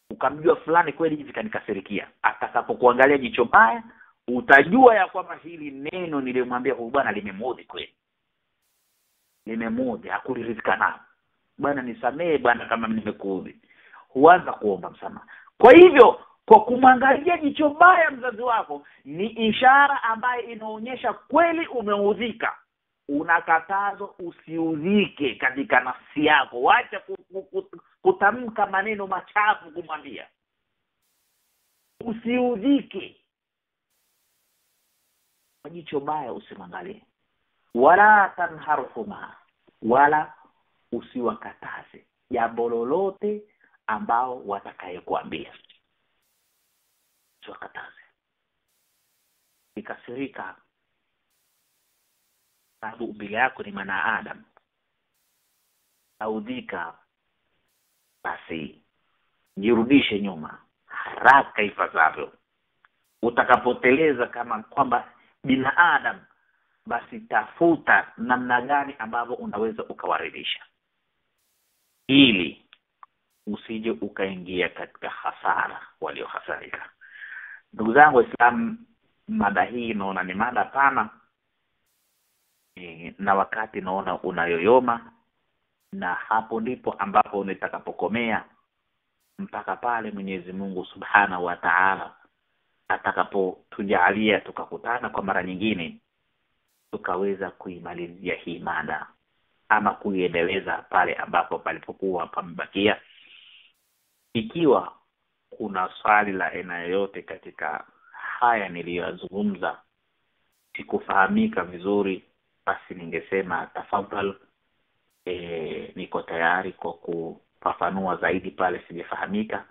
ukamjua fulani kweli hivi kanikasirikia, atakapokuangalia jicho baya utajua ya kwamba hili neno nilimwambia huyu bwana limemudhi kweli, limemudhi, hakuridhika nao. Bwana nisamee bwana kama nimekuudhi. Huanza kuomba msamaha. Kwa hivyo kwa kumwangalia jicho baya mzazi wako ni ishara ambayo inaonyesha kweli umeudhika. Unakatazwa usiudhike katika nafsi yako. Wacha kutamka maneno machafu kumwambia. Usiudhike. Jicho baya usimwangalie. Wala tanharhuma, wala usiwakataze jambo lolote ambao watakayokuambia. Usiwakataze. Ikasirika sababu umbile yako ni mwanadamu, audhika, basi jirudishe nyuma haraka ifadhavyo. Utakapoteleza kama kwamba binadamu, basi tafuta namna gani ambavyo unaweza ukawaridhisha, ili usije ukaingia katika hasara waliohasarika. Ndugu zangu Waislamu, mada hii naona ni mada pana, na wakati naona unayoyoma, na hapo ndipo ambapo nitakapokomea mpaka pale Mwenyezi Mungu subhanahu wa ta'ala atakapotujalia tukakutana kwa mara nyingine, tukaweza kuimalizia hii mada ama kuiendeleza pale ambapo palipokuwa pamebakia. Ikiwa kuna swali la aina yoyote katika haya niliyozungumza sikufahamika vizuri, basi ningesema tafadhali, niko tayari kwa kufafanua zaidi pale sijafahamika.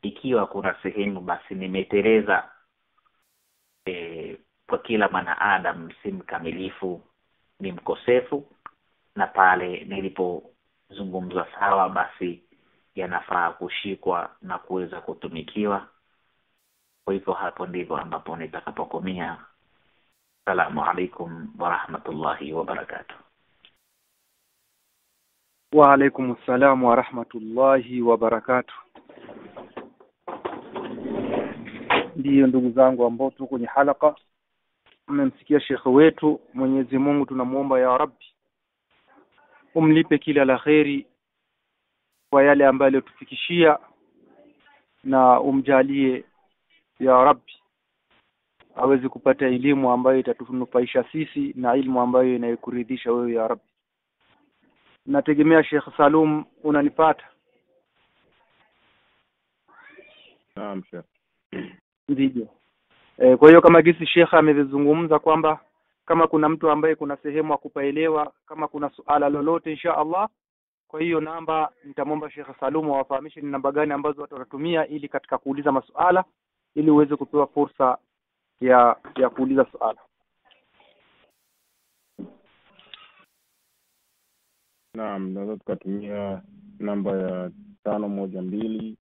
Ikiwa kuna sehemu basi nimeteleza, kwa kila mwanadamu si mkamilifu, ni mkosefu, na pale nilipozungumza sawa basi yanafaa kushikwa na kuweza kutumikiwa. Kwa hivyo hapo ndipo ambapo nitakapokomea. Assalamu alaikum wa rahmatullahi wa barakatuh. Wa alaikum assalam wa rahmatullahi wa barakatuh. Ndiyo ndugu zangu ambao tuko kwenye halaka, mmemsikia shekhe wetu. Mwenyezi Mungu tunamuomba ya Rabbi umlipe kila la kheri kwa yale ambayo aliyotufikishia, na umjalie ya Rabbi aweze kupata elimu ambayo itatunufaisha sisi na elimu ambayo inayokuridhisha wewe ya Rabbi. Nategemea Sheikh Salum unanipata? Naam Sheikh. Ndio. Kwa hiyo kama gisi Sheikh amezungumza kwamba kama kuna mtu ambaye kuna sehemu akupaelewa, kama kuna suala lolote insha Allah, kwa hiyo namba nitamwomba Sheikh Salum awafahamishe ni namba gani ambazo watu watatumia ili katika kuuliza masuala, ili uweze kupewa fursa ya kuuliza suala. Naam, naweza tukatumia namba ya 512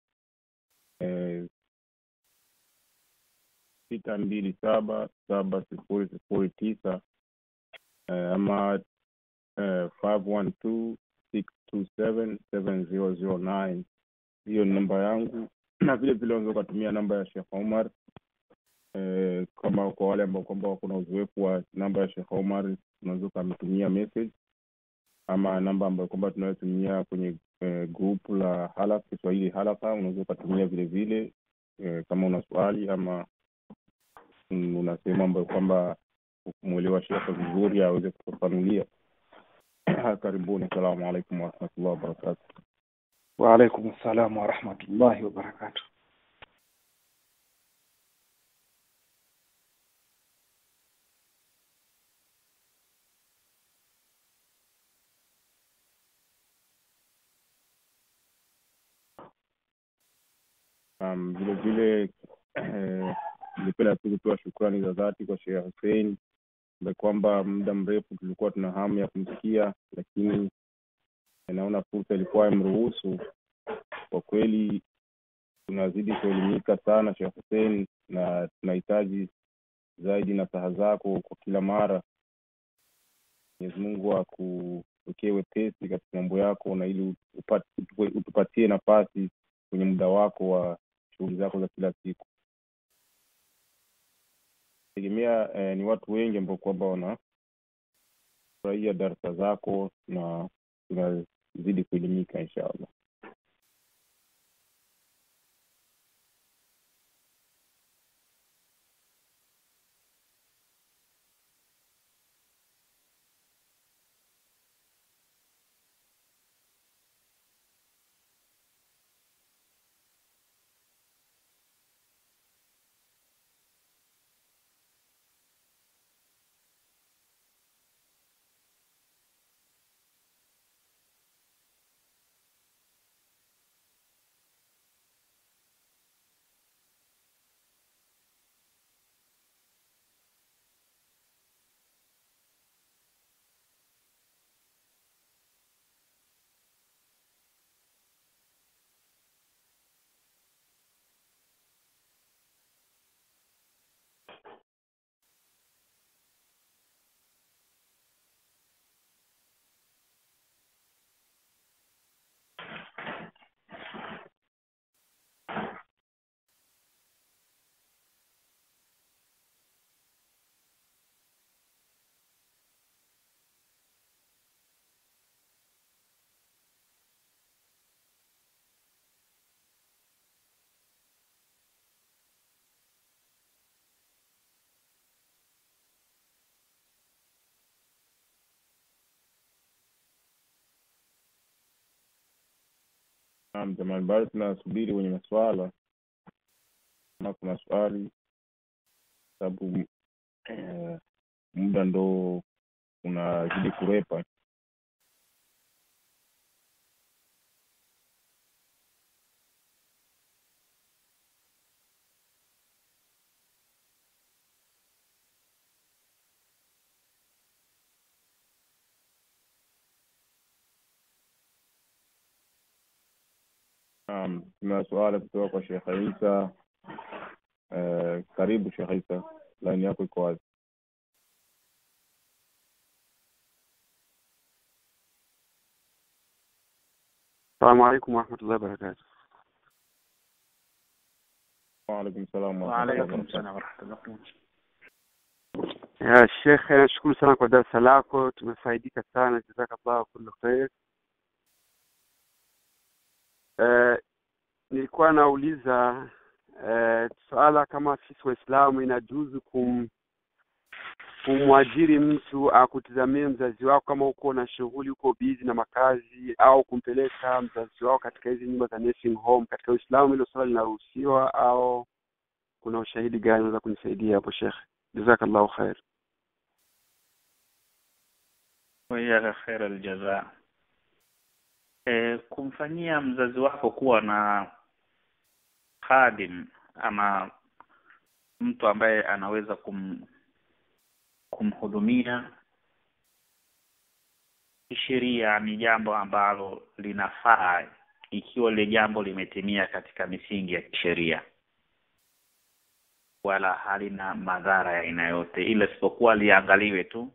6277009 ama 5126277009. Hiyo ni namba yangu. Na vile vile unaweza kutumia namba ya Sheikh Omar, kama kwa wale ambao kwamba kuna uzoefu wa namba ya Sheikh Omar, unaweza kumtumia message, ama namba ambayo kwamba tunayotumia kwenye group la Halaf Kiswahili Halafa, unaweza kutumia vile vile kama una swali ama unasema ambayo kwamba kumuelewa Sheikh vizuri aweze kufafanulia. Karibuni. Asalamu alaykum wa rahmatullahi wa barakatuh. Wa alaykum assalam wa rahmatullahi wa barakatuh. Vile vile nilipenda kutoa shukrani za dhati kwa Sheikh Hussein, kwa kwamba muda mrefu tulikuwa tuna hamu ya kumsikia, lakini naona fursa ilikuwa imruhusu. Kwa kweli tunazidi kuelimika sana Sheikh Hussein, na tunahitaji zaidi nasaha zako kwa kila mara. Mwenyezi Mungu akuwekee wepesi katika mambo yako, na ili utupatie nafasi kwenye muda wako wa shughuli zako za kila siku. Tegemea ni watu wengi ambao kwamba wanafurahia darasa zako, na tunazidi kuelimika inshallah. Jamani, bado tunasubiri kwenye maswala, kama kuna swali, sababu muda ndo unazidi kurepa. Kuna swali kutoka kwa Sheikh Isa. Karibu Sheikh Isa, line yako iko wazi. السلام عليكم ورحمة الله وبركاته. وعليكم السلام ورحمة الله وبركاته. Ya Sheikh, nashukuru sana kwa darasa lako, tumefaidika sana, jazakallahu kullu khair. Nilikuwa nauliza swala kama sisi Waislamu inajuzu kumwajiri mtu akutizamie mzazi wako kama uko na shughuli, uko busy na makazi, au kumpeleka mzazi wako katika hizi nyumba za nursing home. Katika Uislamu hilo swala linaruhusiwa au kuna ushahidi gani unaweza kunisaidia hapo Sheikh? Jazakallahu khair. Wa khair aljaza. Kumfanyia mzazi wako kuwa na khadim ama mtu ambaye anaweza kumhudumia kisheria ni jambo ambalo linafaa ikiwa ile jambo limetimia katika misingi ya kisheria, wala halina madhara ya aina yote, ila isipokuwa liangaliwe tu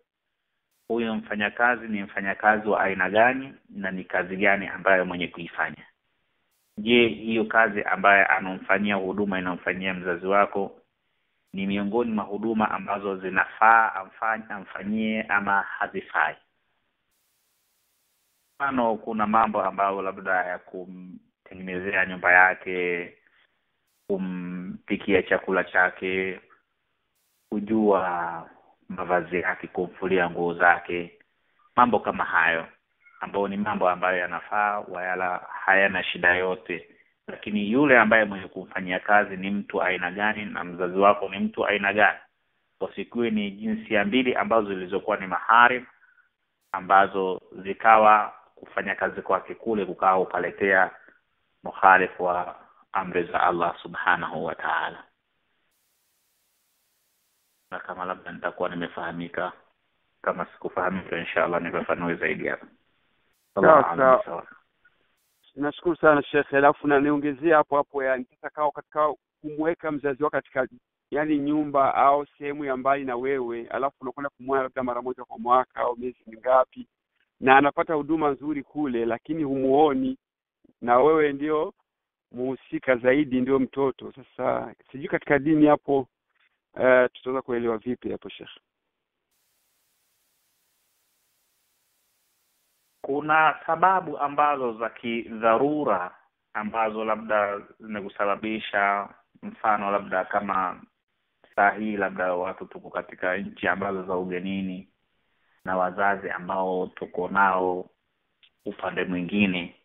huyo mfanyakazi ni mfanyakazi wa aina gani na ni kazi gani ambayo mwenye kuifanya. Je, hiyo kazi ambaye anamfanyia huduma inamfanyia mzazi wako ni miongoni mwa huduma ambazo zinafaa amfanyie ama hazifai? Mfano, kuna mambo ambayo labda ya kumtengenezea nyumba yake, kumpikia chakula chake, kujua mavazi yake, kumfulia nguo zake, mambo kama hayo ambayo ni mambo ambayo yanafaa wala hayana shida yote. Lakini yule ambaye mwenye kumfanyia kazi ni mtu aina gani na mzazi wako ni mtu aina gani, wasikuwe ni jinsia mbili ambazo zilizokuwa ni maharim, ambazo zikawa kufanya kazi kwake kule kukaa upaletea mukhalifu wa amri za Allah subhanahu wa ta'ala. Na kama labda nitakuwa nimefahamika, kama sikufahamika inshallah nifafanue zaidi hapo. Sawa. Nashukuru sana Sheikh. Alafu na niongezea hapo yani sasa katika kumweka mzazi wako katika yani nyumba au sehemu ya mbali na wewe, alafu unakwenda kumwona labda mara moja kwa mwaka au miezi mingapi, na anapata huduma nzuri kule, lakini humuoni na wewe ndio muhusika zaidi, ndio mtoto. Sasa sijui katika dini hapo tutaweza kuelewa vipi hapo Sheikh? Kuna sababu ambazo za kidharura ambazo labda zimekusababisha, mfano labda kama saa hii labda watu tuko katika nchi ambazo za ugenini na wazazi ambao tuko nao upande mwingine,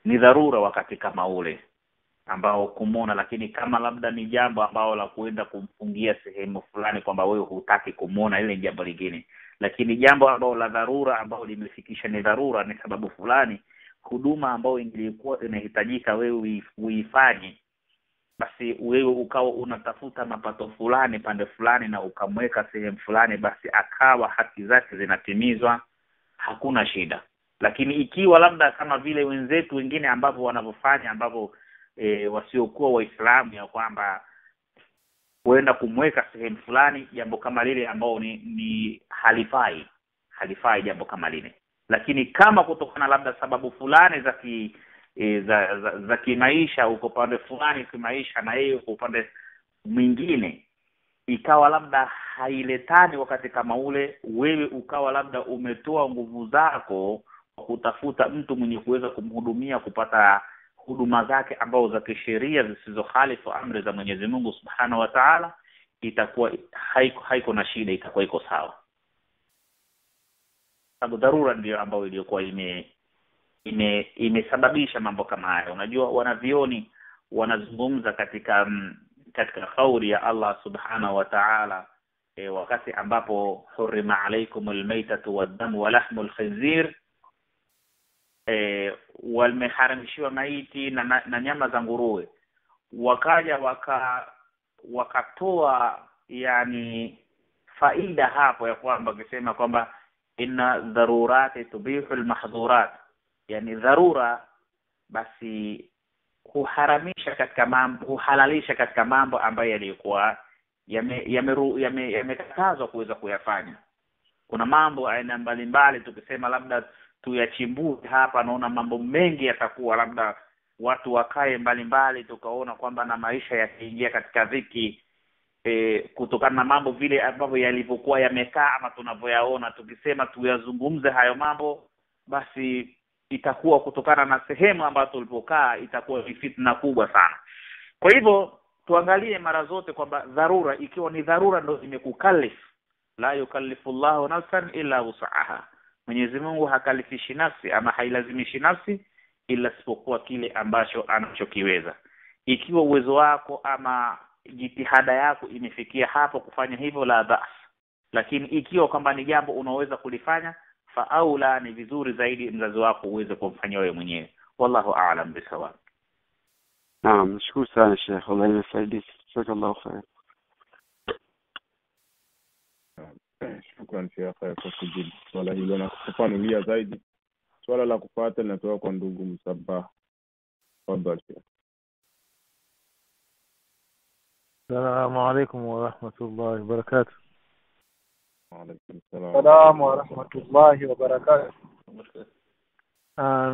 ni dharura wakati kama ule ambao kumuona. Lakini kama labda ni jambo ambao la kuenda kumfungia sehemu fulani kwamba wewe hutaki kumuona, ile jambo lingine. Lakini jambo ambalo la dharura ambao limefikisha ni dharura, ni sababu fulani, huduma ambao ingilikuwa inahitajika wewe uifanye, basi wewe ukawa unatafuta mapato fulani pande fulani na ukamweka sehemu fulani, basi akawa haki zake zinatimizwa, hakuna shida. Lakini ikiwa labda kama vile wenzetu wengine ambao wanavyofanya, ambao wasiokuwa Waislamu, ya kwamba kuenda kumweka sehemu fulani, jambo kama lile ambao ni halifai jambo kama lile. Lakini kama kutokana labda sababu fulani za kimaisha, uko pande fulani kimaisha na yeye uko upande mwingine, ikawa labda hailetani wakati kama ule, wewe ukawa labda umetoa nguvu zako kutafuta mtu mwenye kuweza kumhudumia kupata huduma zake ambao za kisheria zisizokhalifu amri za Mwenyezi Mungu Subhanahu wa Ta'ala, itakuwa haiko na shida, itakuwa iko sawa. Sababu dharura ndio ambayo iliyokuwa imesababisha mambo kama haya. Unajua wanavioni wanazungumza katika kauli ya Allah Subhanahu wa Ta'ala, wakati ambapo hurima alaykumul maytatu wad-damu wa lahmul khinzir, wameharamishiwa maiti na nyama za nguruwe. Wakaja wakatoa yani faida hapo ya kwamba wakisema kwamba inna dharurati tubihu almahdhurat, yani dharura basi kuharamisha katika mambo, kuhalalisha katika mambo ambayo yalikuwa yamekatazwa kuweza kuyafanya. Kuna mambo aina mbalimbali, tukisema labda tuyachimbue hapa, naona mambo mengi yatakuwa labda watu wakae mbalimbali, tukaona kwamba na maisha yakiingia katika dhiki, kutokana na mambo vile ambavyo yalivyokuwa yamekaa ama tunavyoyaona, tukisema tuyazungumze hayo mambo, basi itakuwa kutokana na sehemu ambayo tulipokaa itakuwa ni fitna kubwa sana. Kwa hivyo tuangalie mara zote kwamba dharura, ikiwa ni dharura ndio imekukalifu, la yukallifu Allahu nafsan illa wus'aha, Mwenyezi Mungu hakalifishi nafsi ama hailazimishi nafsi ila isipokuwa kile ambacho anachokiweza. Ikiwa uwezo wako ama jitihada yako imefikia hapo kufanya hivyo, la bas. Lakini ikiwa kwamba ni jambo unaweza kulifanya, fa aula, ni vizuri zaidi mzazi wako uweze kumfanyia wewe mwenyewe. Wallahu a'lam bisawab. Naam, nashukuru sana Sheikh, Allah nisaidie. Jazakallahu khair. Shukran Sheikh kwa kujibu swala hilo na kufafanulia zaidi. Swala la kufuata linatoka kwa ndugu Msabah. Tafadhali Sheikh. Assalamu alaykum wa rahmatullahi wa barakatuh. Wa alaykum salaam. Salamu wa rahmatullahi wa barakatuh.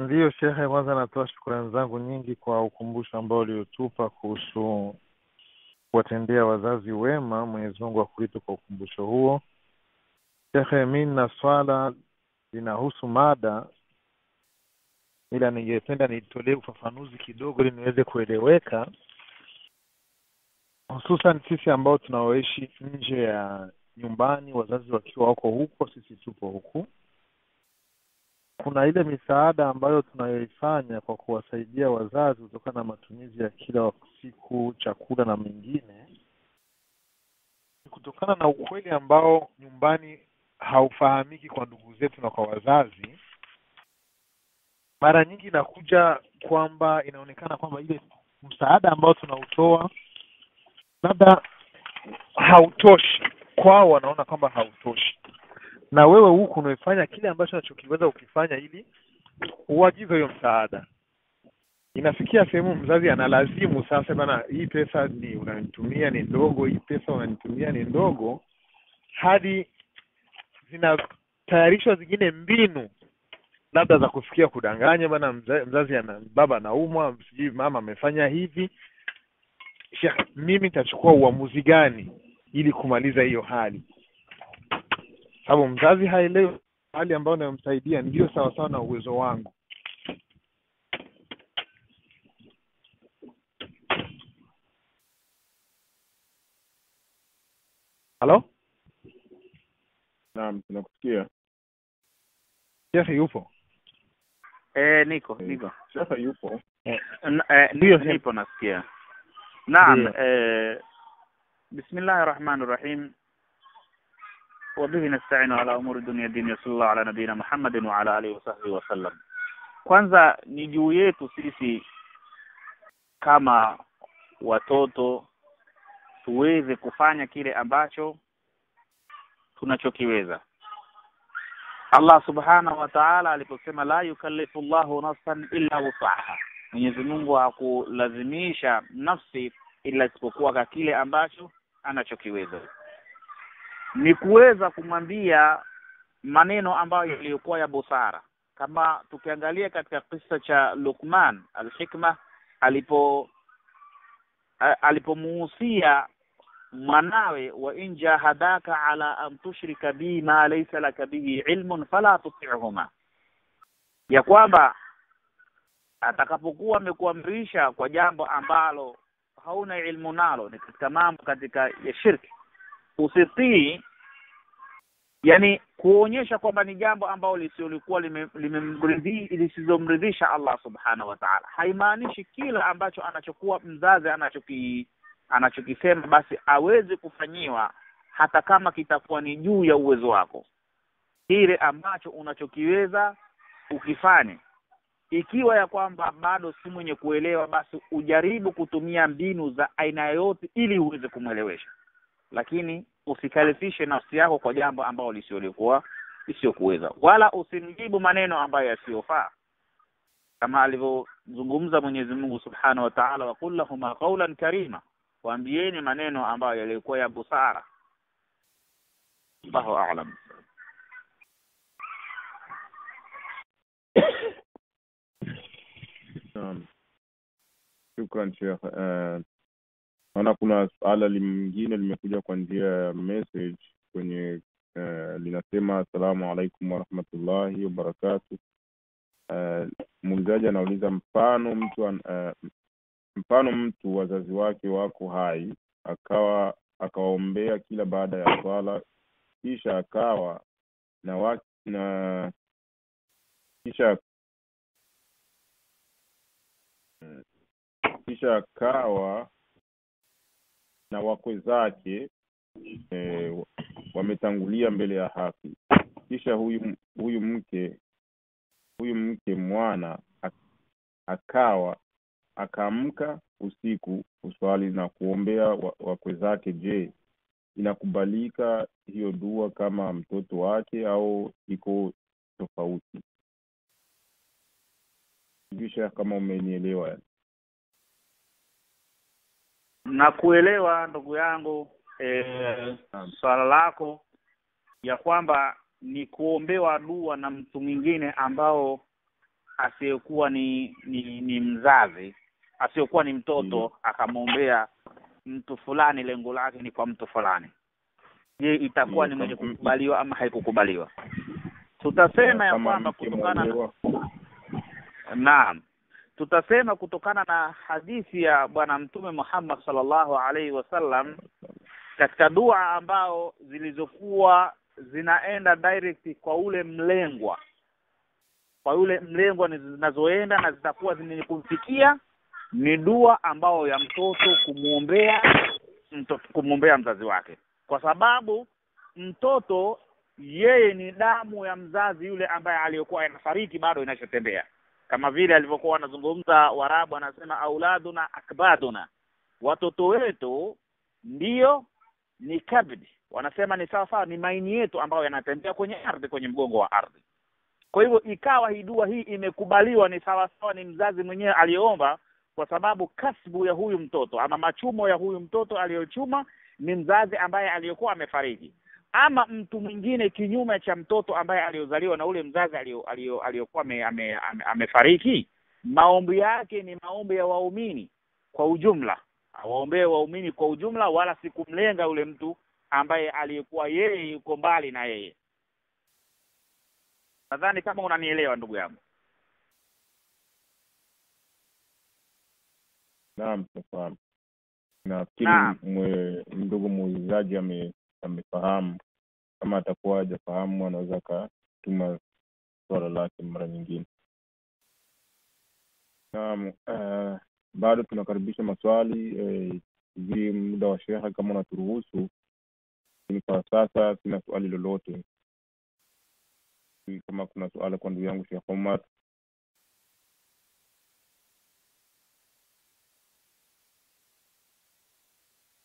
Ndio Sheikh, kwanza natoa shukrani zangu nyingi kwa ukumbusho ambao uliotupa kuhusu kuwatendea wazazi wema. Mwenyezi Mungu akulipe kwa ukumbusho huo. Sheikh, mimi na swala linahusu mada, ila ningependa nitolee ufafanuzi kidogo ili niweze kueleweka, hususan sisi ambao tunaoishi nje ya nyumbani, wazazi wakiwa wako huko, sisi tupo huku. Kuna ile misaada ambayo tunayoifanya kwa kuwasaidia wazazi kutokana na matumizi ya kila siku, chakula na mengine, kutokana na ukweli ambao nyumbani haufahamiki kwa ndugu zetu na kwa wazazi. Mara nyingi inakuja kwamba inaonekana kwamba ile msaada ambao tunautoa labda hautoshi kwao, wanaona kwamba hautoshi, na wewe huku unafanya kile ambacho unachokiweza ukifanya ili uwajize hiyo msaada. Inafikia sehemu mzazi analazimu sasa, bana, hii pesa ni unanitumia ni ndogo, hii pesa unanitumia ni ndogo, hadi zinatayarishwa zingine mbinu labda za kufikia kudanganya, bana, mzazi baba anaumwa, sijui mama amefanya hivi. Sheikh, mimi nitachukua uamuzi gani ili kumaliza hiyo hali? Sababu mzazi haelewi hali ambayo namsaidia ndio sawa sawa na uwezo wangu. Halo? Naam, tunakusikia. Sheikh yupo? Niko. Sheikh yupo. Ndio nipo, nasikia. Naam, Bismillahir Rahmanir Rahim. Wa bihi nasta'inu ala umuri dunya dini, sallallahu ala nabiyina Muhammadin wa ala alihi wa sahbihi wa sallam. Kwanza ni juu yetu sisi kama watoto tuweze kufanya kile ambacho tunachokiweza. Allah subhanahu wa ta'ala aliposema la yukallifu Allahu nafsan illa wus'aha, Mwenyezi Mungu hakulazimisha nafsi ila isipokuwa kwa kile ambacho anachokiweza. Ni kuweza kumwambia maneno ambayo yalikuwa ya busara, kama tukiangalia katika kisa cha Luqman al-Hikma alipomuhusia mwanawe, wa in jahadaka ala an tushrika bi ma laysa laka bihi ilmun fala tuti'huma, ya kwamba atakapokuwa amekuamrisha kwa jambo ambalo hauna ilmu nalo, ni katika mambo katika ya shirki, usitii, yani kuonyesha kwamba ni jambo ambalo lisilikuwa lisizomridhisha Allah subhanahu wa ta'ala. Haimaanishi kila ambacho anachokuwa mzazi anachokisema basi aweze kufanyiwa, hata kama kitakuwa ni juu ya uwezo wako. Kile ambacho unachokiweza ukifanye. Ikiwa ya kwamba bado si mwenye kuelewa, basi ujaribu kutumia mbinu za aina yote ili uweze kumwelewesha, lakini usikalifishe nafsi yako kwa jambo ambalo lisiokuweza, wala usimjibu maneno ambayo yasiyofaa, kama alivyozungumza Mwenyezi Mungu Subhanahu wa Ta'ala, wa qul lahum qawlan karima, waambieni maneno ambayo yalikuwa ya busara. Allahu a'lam. Shukran Sheikh. Naona kuna suala lingine limekuja kwa njia ya message kwenye linasema assalamu alaikum warahmatullahi wabarakatuh. Muulizaji anauliza mfano mtu wazazi wake wako hai akawaombea kila baada ya swala, kisha akawa na wakwe zake wametangulia mbele ya haki, kisha huyu mke mwana akaamka usiku kuswali na kuombea wakwe zake. Je, inakubalika hiyo dua kama mtoto wake au iko tofauti? Kisha kama umenielewa. Na kuelewa ndugu yangu swala lako ya kwamba ni kuombewa dua na mtu mwingine ambao asiyekuwa ni mzazi, asiyekuwa ni mtoto, akamwombea mtu fulani, lengo lake ni kwa mtu fulani. Je, itakuwa ni mwenye kukubaliwa ama haikukubaliwa? Tutasema ya kwamba tutasema kutokana na hadithi ya bwana Mtume Muhammad sallallahu alaihi wasallam katika dua ambao zilizokuwa zinaenda direct kwa ule mlengwa, zinazoenda na zitakuwa kumfikia, ni dua ambao ya mtoto kumwombea mzazi wake, kwa sababu mtoto yeye ni damu ya mzazi yule ambaye aliyokuwa anafariki bado inachotembea, kama vile alivyokuwa anazungumza Warabu, anasema auladuna akbaduna, watoto wetu ndio ni kabdi, wanasema ni sawa ni maini yetu ambayo yanatembea kwenye ardhi, kwenye mgongo wa ardhi. Kwa hivyo ikawa hii dua hii imekubaliwa, ni sawa ni mzazi mwenyewe aliomba, kwa sababu kasbu ya huyu mtoto ama machumo ya huyu mtoto aliyochuma ni mzazi ambaye aliyokuwa amefariki. Ama mtu mwingine kinyume cha mtoto ambaye aliozaliwa na ule mzazi aliyokuwa amefariki, maombi yake ni maombi ya waumini kwa ujumla, waombee waumini kwa ujumla, wala sikumlenga ule mtu ambaye aliyekuwa yeye yuko mbali na yeye. Nadhani kama unanielewa ndugu yangu. Naam, nafahamu. Nafikiri ndugu muulizaji amefahamu. Kama atakuwa hajafahamu anaweza kutuma swala lake mara nyingine. Naam, bado tunakaribisha maswali hivi muda wa sheha kama unaturuhusu. Ni kwa sasa sina swali lolote. Kama kuna swali kwa ndugu yangu Sheikh Omar.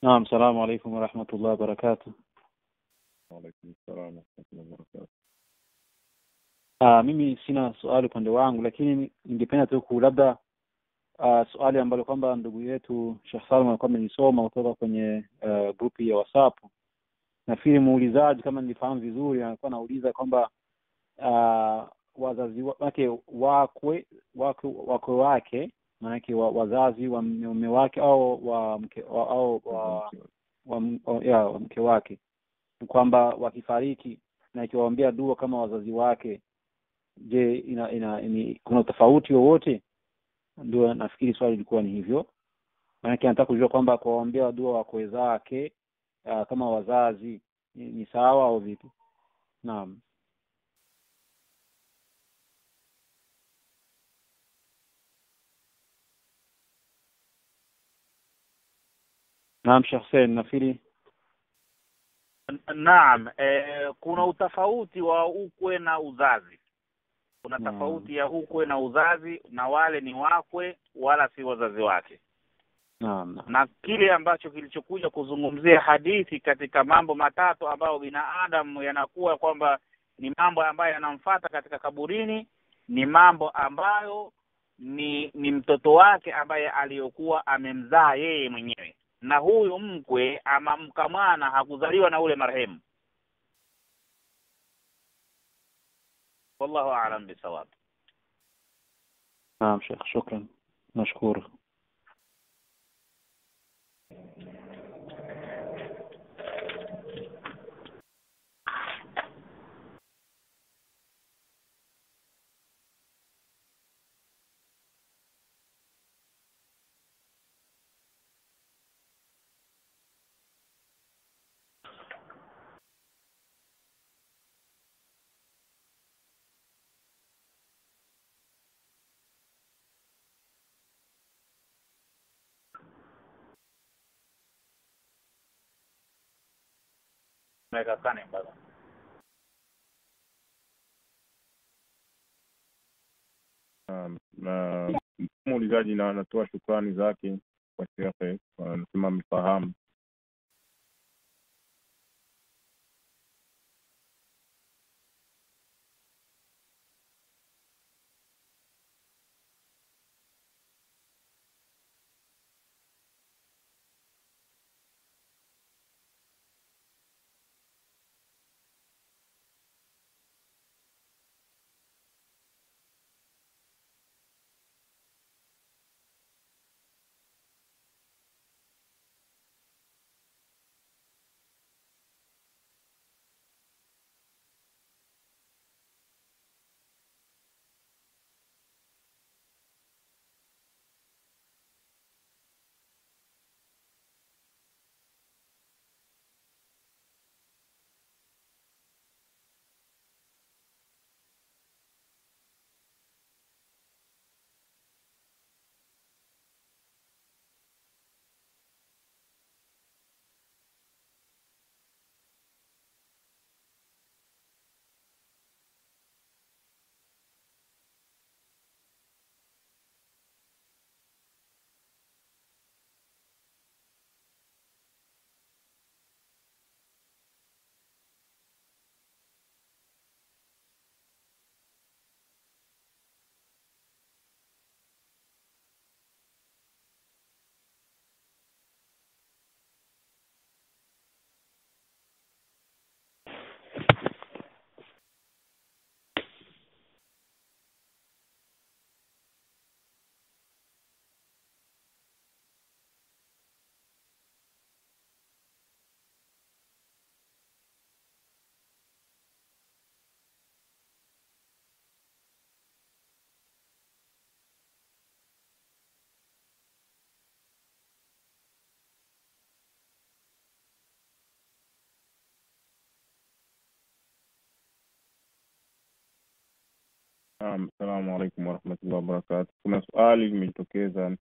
Naam, salamu alaykum wa rahmatullahi wa barakatuh. Wa alaykum salaam wa rahmatullahi wa barakatuh. Mimi sina swali upande wangu, lakini ningependa tu labda swali ambalo kwamba ndugu yetu Sheikh Salman alikuwa amenisoma kutoka kwenye grupi ya WhatsApp. Nafikiri muulizaji kama nilifahamu vizuri alikuwa anauliza kwamba wazazi wake wake maana wazazi wa mume wake au wa mke au wa mke wake, kwamba wakifariki na ikiwaombea dua kama wazazi wake, je kuna tofauti wowote? Ndio nafikiri swali lilikuwa ni hivyo. Maana anataka kujua kwamba kuwaombea dua wakwe zake kama wazazi ni sawa au vipi? Naam. Naam, Sheikh Hussein, nafikiri. Naam, kuna utofauti wa ukwe na uzazi. Kuna tofauti ya ukwe na uzazi, na wale ni wakwe wala si wazazi wake. Naam. Na kile ambacho kilichokuja kuzungumzia hadithi katika mambo matatu ambayo binadamu yanakuwa kwamba ni mambo ambayo yanamfuata katika kaburini, ni mambo ambayo ni mtoto wake ambaye aliyokuwa amemzaa yeye mwenyewe, na huyu mkwe ama mkamwana hakuzaliwa na ule marehemu. Wallahu a'lam bisawab. Naam Sheikh, shukran. Nashukuru. Naweka sana baba. Na muulizaji na anatoa shukrani zake kwa Sheikh, anasema mfahamu. Assalamu alaikum warahmatullahi wabarakatuh. Kuna swali limetokeza,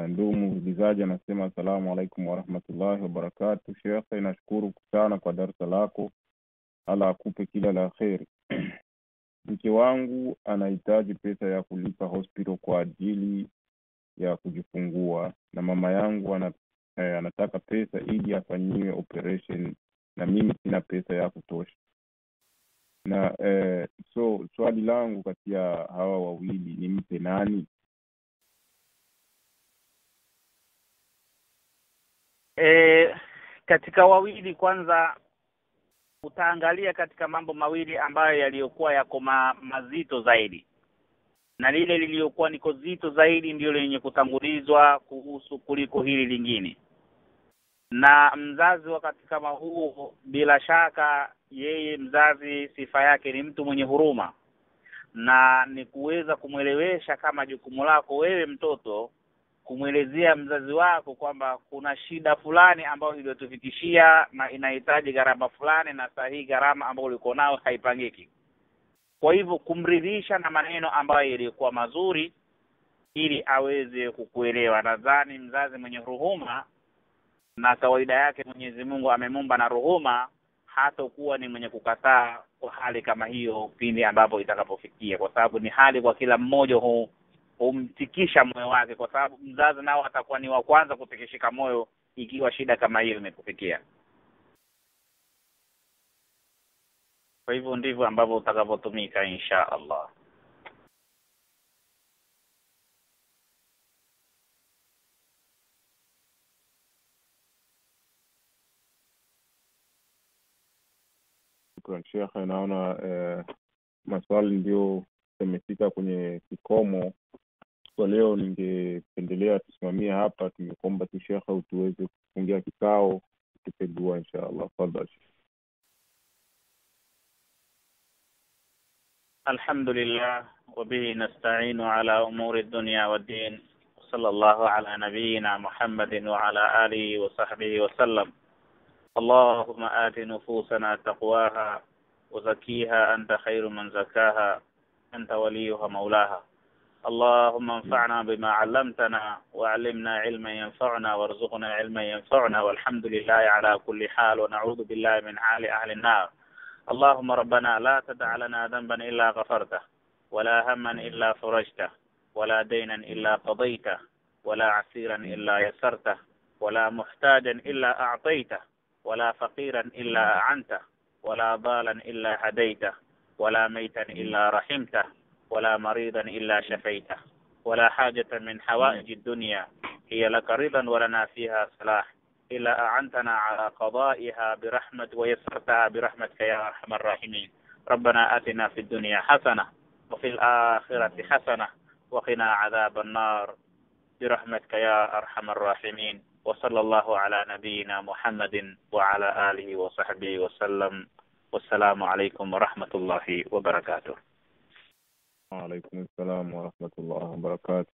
ndugu muulizaji anasema assalamu alaikum warahmatullahi wabarakatuh. Sheikh, nashukuru sana kwa darasa lako, ala akupe kila la kheri. Mke wangu anahitaji pesa ya kulipa hospital kwa ajili ya kujifungua, na mama yangu anataka pesa ili afanyiwe operation, na mimi sina pesa ya kutosha. Na swali langu kati ya hawa wawili ni mpe nani? Katika wawili, kwanza utaangalia katika mambo mawili ambayo yaliyokuwa yako mazito zaidi, na lile lililokuwa niko zito zaidi ndio lenye kutangulizwa kuliko hili lingine. Na mzazi wakati kama huo, bila shaka yeye mzazi sifa yake ni mtu mwenye huruma, na ni kuweza kumwelewesha kama jukumu lako wewe mtoto kumwelezea mzazi wako kwamba kuna shida fulani ambayo iliyotufikishia na inahitaji gharama fulani, na sahihi gharama ambayo uliko nao haipangiki. Kwa hivyo kumridhisha na maneno ambayo yalikuwa mazuri ili aweze kukuelewa. Nadhani mzazi mwenye huruma, na kawaida yake Mwenyezi Mungu amemumba na huruma, hata kuwa ni mwenye kukataa kwa hali kama hiyo pindi ambapo itakapofikia, kwa sababu ni hali kwa kila mmoja humtikisha moyo wake, kwa sababu mzazi nao atakuwa ni wa kwanza kutikishika moyo ikiwa shida kama hiyo imekufikia. Kwa hivyo ndivyo ambavyo utakavyotumika insha Allah. Kwa Sheikh, naona maswali ndio yamefika kwenye kikomo. kwa leo ningependelea tusimamie hapa. Tumekomba tu Sheikh tuweze kufungia kikao, tupe dua inshallah. Tafadhali. الحمد لله وبه نستعين على أمور الدنيا والدين، صلى الله على نبينا محمد وعلى آله وصحبه وسلم. اللهم آت نفوسنا تقواها وزكيها أنت خير من زكاها أنت وليها مولاها. اللهم انفعنا بما علمتنا وعلمنا علما ينفعنا وارزقنا علما ينفعنا، والحمد لله على كل حال، ونعوذ بالله من حال أهل النار. اللهم ربنا لا تدع لنا ذنبا إلا غفرته، ولا هما إلا فرجته، ولا دينا إلا قضيته، ولا عسيرا إلا يسرته، ولا محتاجا إلا أعطيته، ولا فقيرا إلا أعنته، ولا ضالا إلا هديته، ولا ميتا إلا رحمته، ولا مريضا إلا شفيته، ولا حاجة من حوائج الدنيا هي لك رضا ولنا فيها صلاح إلا أعنتنا على قضائها برحمة ويسرتها برحمتك يا أرحم الراحمين. ربنا آتنا في الدنيا حسنة وفي الآخرة حسنة وقنا عذاب النار برحمتك يا أرحم الراحمين. وصلى الله على نبينا محمد وعلى آله وصحبه وسلم، والسلام عليكم ورحمة الله وبركاته. وعليكم السلام ورحمة الله وبركاته.